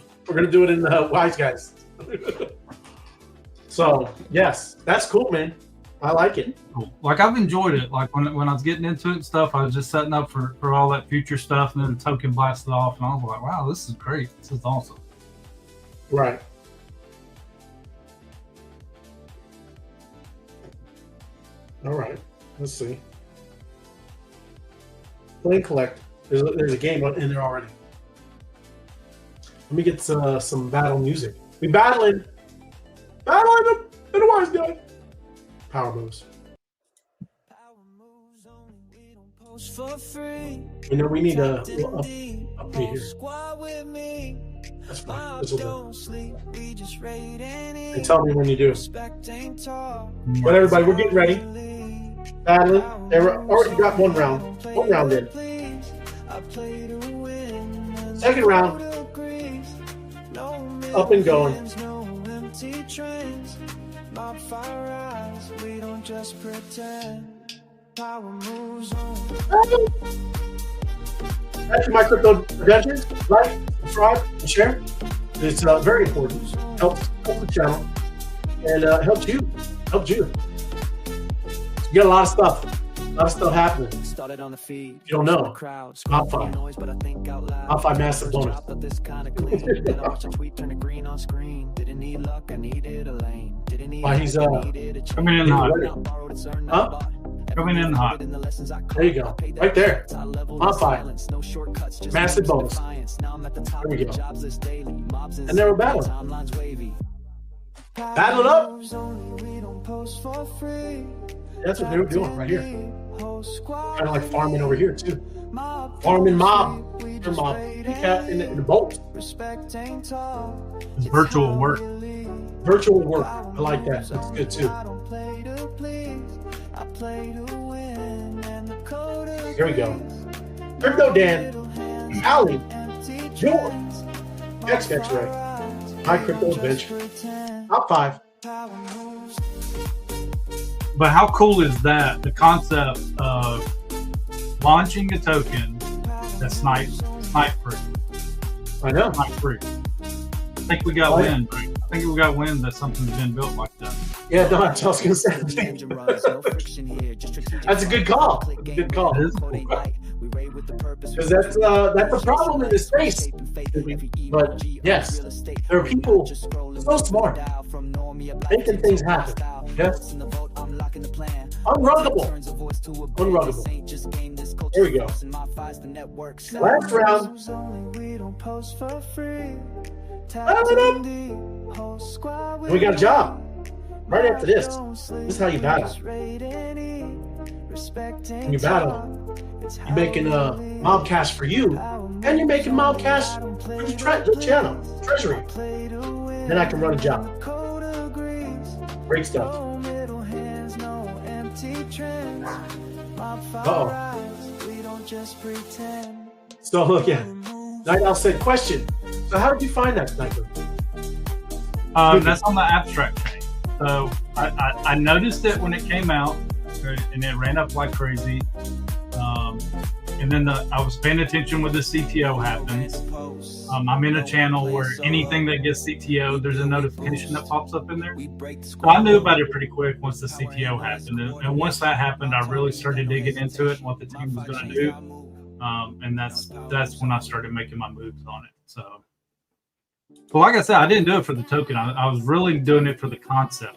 it in the Wise Guys. So yes, that's cool, man. I like it. Cool. Like I've enjoyed it. Like when I was getting into it and stuff, I was just setting up for all that future stuff, and then the token blasted off, and I was like, wow, this is great. This is awesome. Right. All right, let's see. Play and collect. There's a game in there already. Let me get some battle music. We battling them in a Wise Guy. Power moves. We need a update here. That's fine. And tell me when you do. But everybody, we're getting ready. Battling. They already got one round. One round in. Second round. Up and going. That's my crypto credentials. Like, subscribe, and share. It's very important. Helps the channel and helps you. You got a lot of stuff happening. You don't know. MOBFI massive bonus. Why he's coming in hot. Coming in hot. There you go. Right there. MOBFI. Massive bonus. There we go. And they were battling. Battle it up. That's what they were doing right here. Kind of like farming over here too. Farming mob. In the boat. It's virtual work. Virtual work. I like that. That's good too. Here we go. Crypto Dan, Ali, George, X-Ray, My Crypto Adventure, Top 5. But how cool is that? The concept of launching a token that's snipe free. I know. Snipe free. I think we got wind, right? I think we got wind that something's been built like that. Yeah, no, I was going to say. That's a good call. Good call. Because that's a problem in this space. But yes, there are people so smart making things happen. Yes. Unruggable. There we go. Last round. We got a job. Right after this. This is how you battle. When you battle, you're making mob cash for you, and you're making mob cash for the channel, treasury. Then I can run a job. Great stuff. Uh-oh. So look, yeah. Night Owl said, question. So how did you find that sniper? That's on the abstract chain. So I noticed it when it came out, and it ran up like crazy. And then I was paying attention when the CTO happens. I'm in a channel where anything that gets CTO, there's a notification that pops up in there. So I knew about it pretty quick once the CTO happened. And once that happened, I really started digging into it and what the team was going to do. And that's when I started making my moves on it. So, but like I said, I didn't do it for the token. I was really doing it for the concept.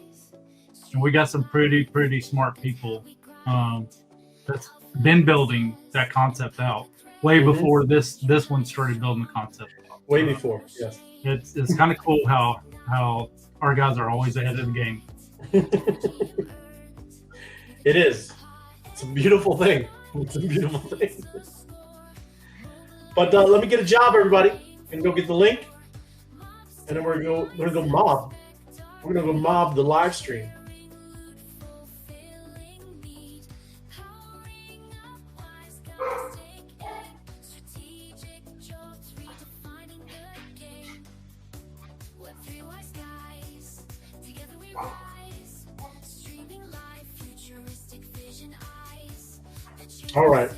And we got some pretty smart people that's been building that concept out way before this one started building the concept out. Way before, yes. It's kind of cool how our guys are always ahead of the game. It is. It's a beautiful thing. It's a beautiful thing. But let me get a job, everybody, and go get the link, and then we're gonna go mob. We're gonna go mob the live stream. All right.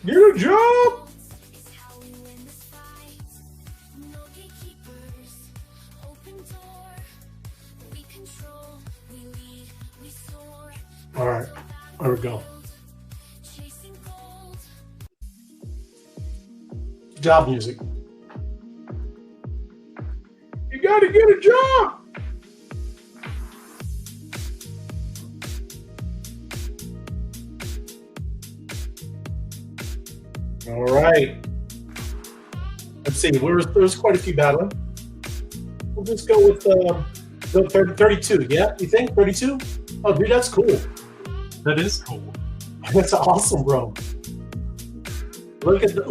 Get a job. All right. There we go. Job music. You got to get a job. All right. Let's see. There's quite a few battling. We'll just go with 32. Yeah, you think 32? Oh, dude, that's cool. That is cool. That's awesome, bro. Look at the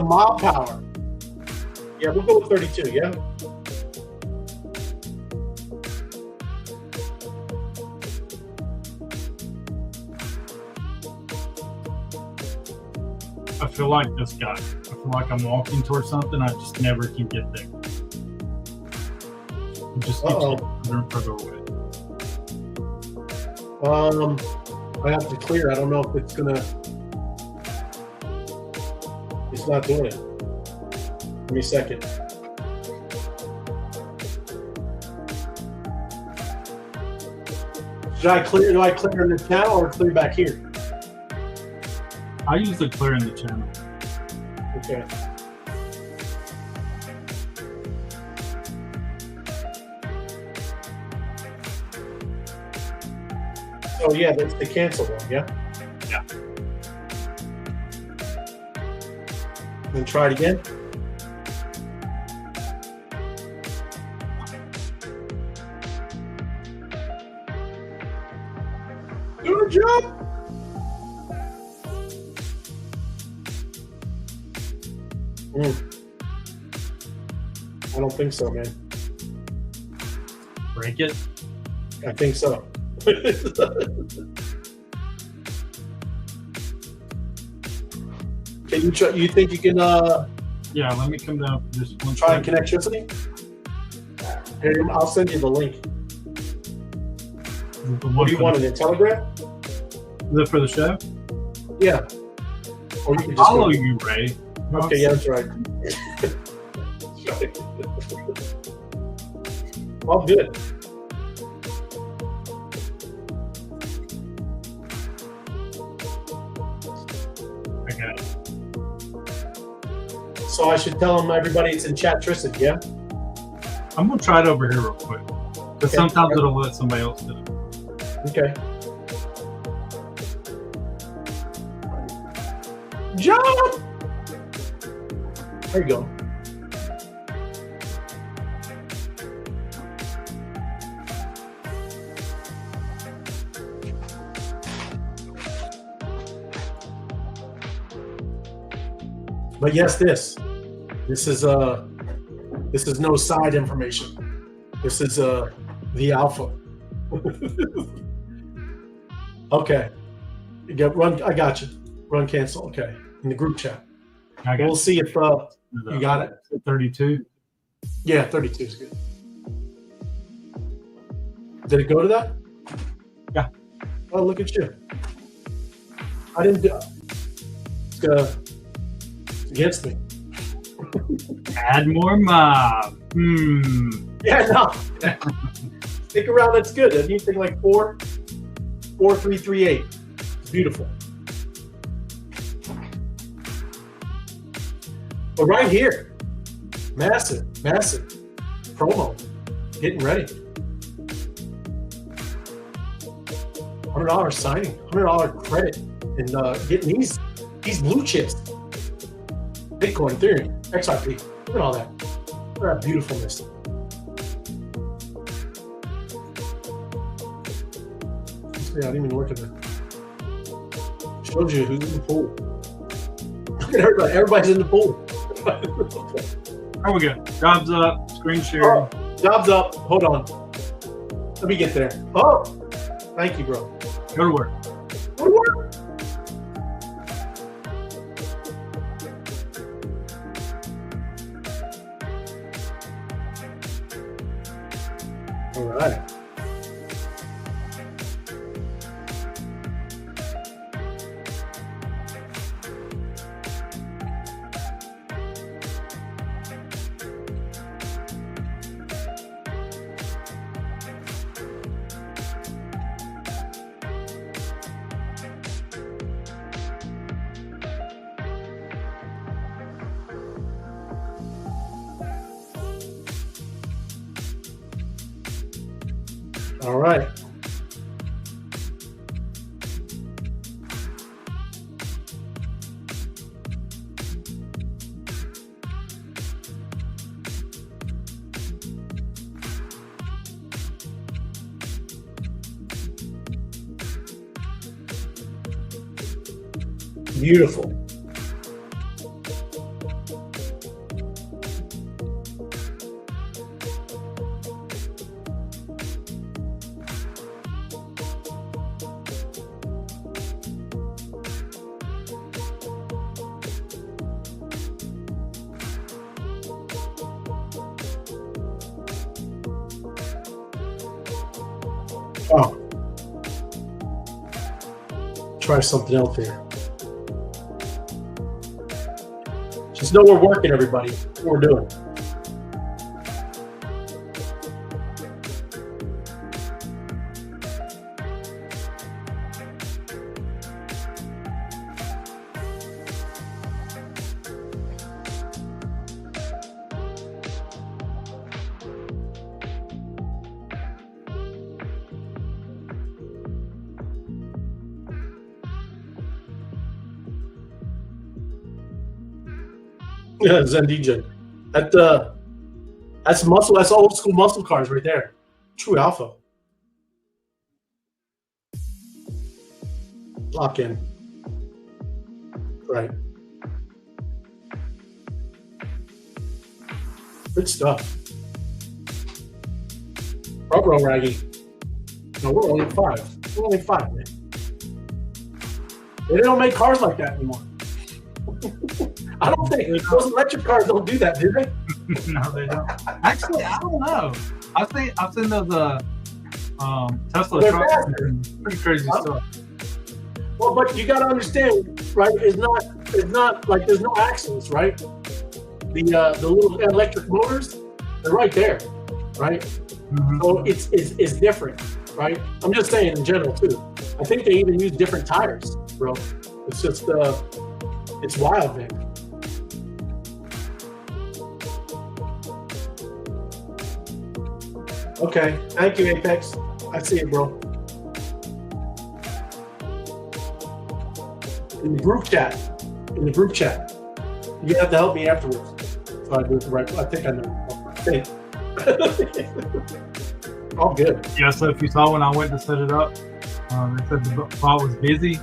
mob power. Yeah, we'll go with 32. Yeah. I feel like this guy. I feel like I'm walking towards something. I just never can get there. It just keeps getting further and further away. I have to clear. I don't know if it's gonna. It's not doing it. Give me a second. Do I clear in the channel or clear back here? I usually clear in the channel. Okay. Oh yeah, that's the cancel one, yeah? Yeah. Then try it again. Good job. I don't think so, man. Break it? I think so. Can you try? You think you can? Yeah. Let me come down for just one. Try and connectricity. Here, I'll send you the link. What do you want in Telegram? Is it for the show? Yeah. Or you can just follow you, Ray. Okay, yeah, that's right. All good. I got it. So I should tell them, everybody, it's in Chatricity, yeah? I'm gonna try it over here real quick. Because sometimes it'll let somebody else do it. Okay. Jump! There you go. But yes, this is no side information. This is the alpha. Okay. You get run. I got you. Run cancel. Okay. In the group chat. I got We'll see if you got it. 32. Yeah, 32 is good. Did it go to that? Yeah. Oh, look at you. I didn't do it's against me. Add more mob. Yeah, no. Stick around, that's good. Anything like 4, 4, 3, 3, 8. It's beautiful. But right here, massive promo, getting ready. $100 signing, $100 credit, and getting these blue chips. Bitcoin, Ethereum, XRP. Look at all that. Look at that beautifulness. Yeah, I didn't even look at that. Showed you who's in the pool. Look at everybody. Everybody's in the pool. There we go. Jobs up. Screen share. Oh, jobs up. Hold on. Let me get there. Oh, thank you, bro. Go to work. Go to work. All right. All right. Beautiful. Oh, try something else here. Just know we're working, everybody. What we're doing. Yeah, Zen DJ. That's muscle. That's old school muscle cars right there. True alpha. Lock in. Right. Good stuff. Front row, Raggy. No, we're only 5. We're only 5, man. They don't make cars like that anymore. I don't think those electric cars don't do that, do they? No, they don't. Actually, I don't know. I've seen those Tesla They're trucks. faster. Pretty crazy stuff. Well, but you got to understand, right? It's not like there's no axles, right? The little electric motors, they're right there, right? Mm-hmm. So it's different, right? I'm just saying in general too. I think they even use different tires, bro. It's just it's wild, man. Okay, thank you, Apex. I see it, bro. In the group chat. You have to help me afterwards. So I do it the right way. I think I know. I think. All good. Yeah, so if you saw when I went to set it up, it said the bot was busy.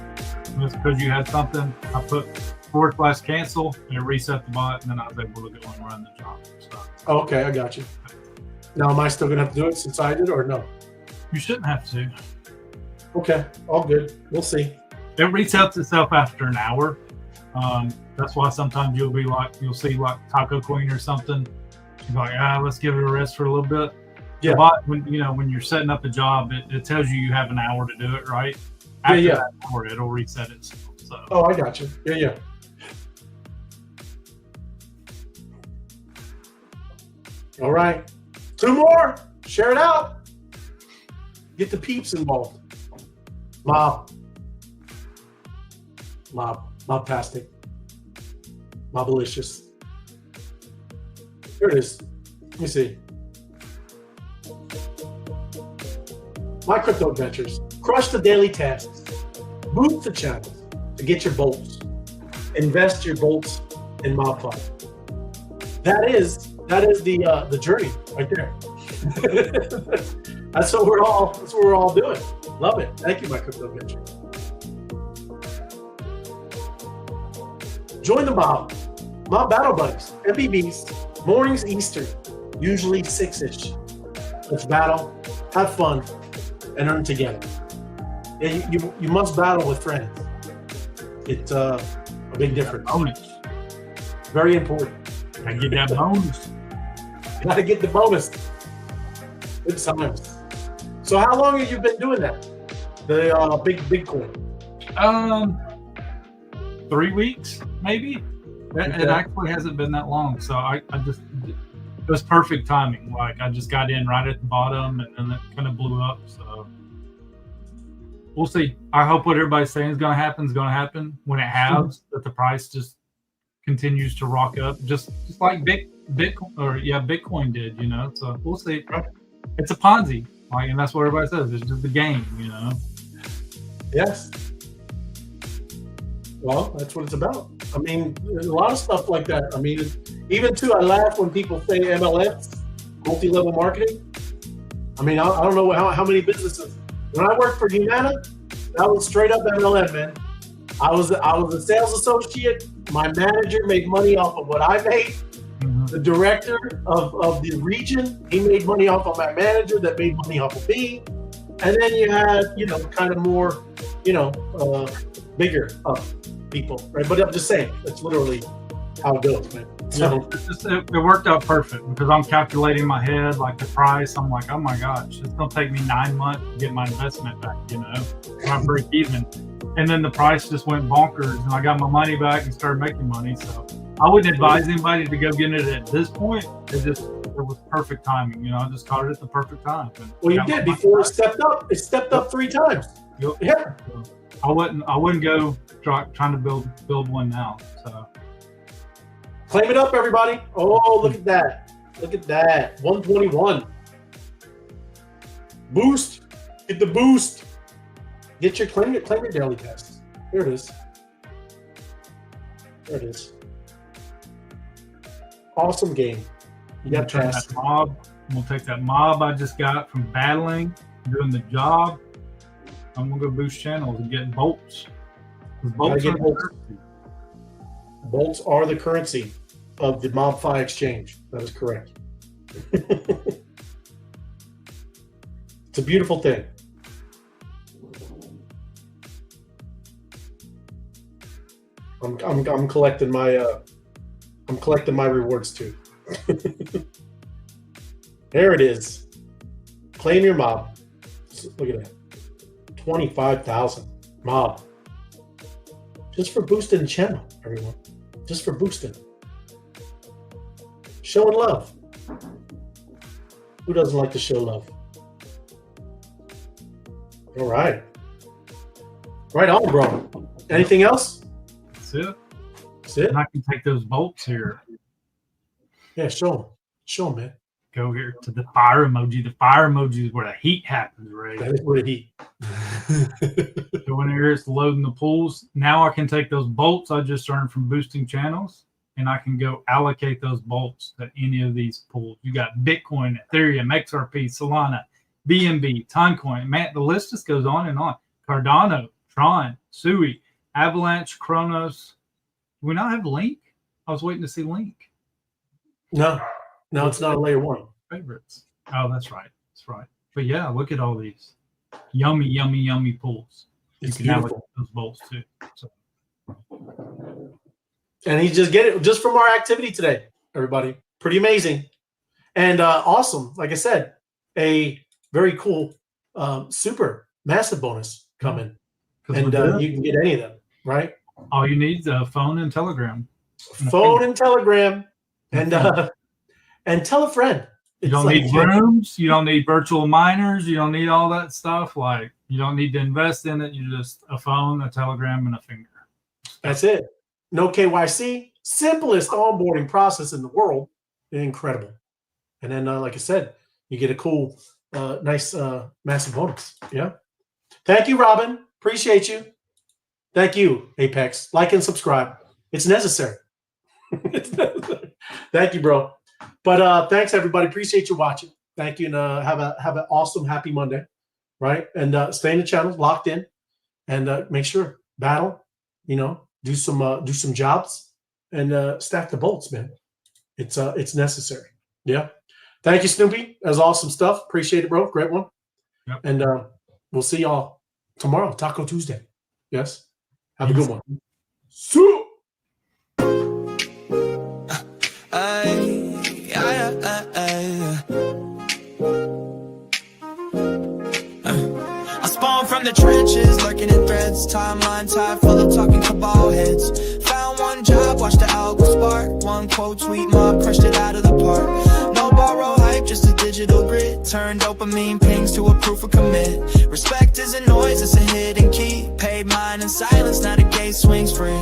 That's because you had something. I put /cancel and it reset the bot, and then I was able to go and run the job. So, Okay, I got you. Now, am I still gonna have to do it since I did, or no? you shouldn't have to. Okay, all good. We'll see. It resets itself after an hour. That's why sometimes you'll see like Taco Queen or something. You're like, let's give it a rest for a little bit. Yeah. The bot, when you're setting up a job, it tells you have an hour to do it, right? After that hour, it'll reset itself. So. Oh, I got you. Yeah. All right. 2 more. Share it out. Get the peeps involved. Mobtastic. Mobalicious. Here it is. Let me see. My crypto adventures. Crush the daily tasks. Boost the channels to get your bolts. Invest your bolts in MOBFI. That is the journey right there. That's what we're all doing. Love it. Thank you, my crypto adventure. Join the mob. Mob battle buddies. MBBs. Mornings Eastern. Usually 6-ish. Let's battle, have fun, and earn together. You must battle with friends. It's a big difference. Bonus. Very important. I get that bonus. Gotta get the bonus. Good times. So how long have you been doing that? The big Bitcoin? 3 weeks, maybe. It actually hasn't been that long. So I just, it was perfect timing. Like I just got in right at the bottom and then it kind of blew up. So we'll see. I hope what everybody's saying is going to happen is going to happen. When it has, that the price just continues to rock up, just like Bitcoin did, So we'll see. It's a Ponzi, and that's what everybody says. It's just a game, Yes. Well, that's what it's about. I mean, there's a lot of stuff like that. I mean, even too, I laugh when people say MLMs, multi-level marketing. I mean, I don't know how many businesses. When I worked for Humana, that was straight up MLM, man. I was a sales associate. My manager made money off of what I made. Mm-hmm. The director of the region, he made money off of my manager that made money off of me. And then you had, kind of more, bigger people, right? But I'm just saying, that's literally how it goes, man. So it worked out perfect because I'm calculating in my head like the price. I'm like, oh my gosh, it's gonna take me 9 months to get my investment back, when I break even. And then the price just went bonkers and I got my money back and started making money. So I wouldn't advise anybody to go get it at this point. It was perfect timing. I just caught it at the perfect time. Well, you did before it stepped up. It stepped up 3 times. Yeah. I wouldn't go trying to build one now. So claim it up, everybody. Oh, look at that. Look at that. 121. Boost. Get the boost. Claim your daily test. Here it is. There it is. Awesome game. You got test. We'll take that mob I just got from battling, doing the job. I'm gonna go boost channels and get bolts. Bolts are the currency of the MOBFI exchange. That is correct. It's a beautiful thing. I'm collecting my rewards too. There it is. Claim your mob. Look at that. 25,000 mob. Just for boosting the channel, everyone. Just for boosting. Showing love. Who doesn't like to show love? All right. Right on, bro. Anything else? That's it. That's it. And I can take those bolts here. Yeah, show them. Show them, man. Go here to the fire emoji. The fire emoji is where the heat happens, right? That is where the heat. Go in here, it's loading the pools. Now I can take those bolts I just earned from boosting channels, and I can go allocate those bolts to any of these pools. You got Bitcoin, Ethereum, XRP, Solana, BNB, Timecoin. Man, the list just goes on and on. Cardano, Tron, Sui, Avalanche, Kronos. Do we not have Link? I was waiting to see Link. No, it's not a layer 1. Favorites. Oh, that's right. That's right. But yeah, look at all these yummy, yummy, yummy pools. It's you can beautiful. allocate those bolts too. So. And he just get it just from our activity today, everybody. Pretty amazing. And awesome. Like I said, a very cool, super massive bonus coming. And you can get any of them, right? All you need is a phone and Telegram. Phone and Telegram. And tell a friend. You don't need rooms. You don't need virtual miners. You don't need all that stuff. Like, you don't need to invest in it. You just a phone, a Telegram, and a finger. That's it. No KYC. Simplest onboarding process in the world. Incredible. And then, like I said, you get a cool, nice, massive bonus. Yeah. Thank you, Robin. Appreciate you. Thank you, Apex. Like and subscribe. It's necessary. It's necessary. Thank you, bro. But thanks, everybody. Appreciate you watching. Thank you, and have an awesome, happy Monday, right? And stay in the channel, locked in, and make sure battle. You know, do some jobs, and stack the bolts, man. It's necessary. Yeah. Thank you, Snoopy. That was awesome stuff. Appreciate it, bro. Great one. Yep. And we'll see y'all tomorrow, Taco Tuesday. Yes. Have a good one. So I spawned from the trenches, lurking in threads, timeline tied full of talking cabal heads. Found one job, watched the algo spark. One quote tweet mob, crushed it out of the park. No borrow hype, just a digital grid. Turn dopamine pings to a proof of commit. Respect isn't noise, it's a hidden key. Paid mine in silence, now the gate swings free.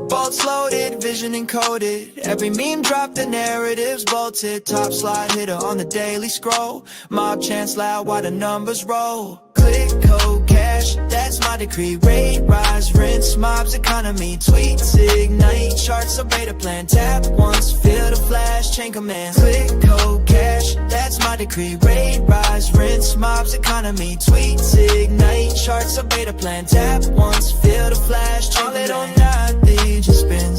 Bolts loaded, vision encoded. Every meme dropped, the narratives bolted. Top slide hitter on the daily scroll. Mob chants loud while the numbers roll. Click, code, cash, that's my decree. Rate, rise, rinse, mob's economy. Tweets, ignite, charts, obey the plan. Tap once, feel the flash, chain command. Click, code, cash, that's my decree. Rate, rise, rinse, mob's economy. Tweets, ignite, charts, obey the plan. Tap once, feel the flash, chain command. All it or nothing, just spin.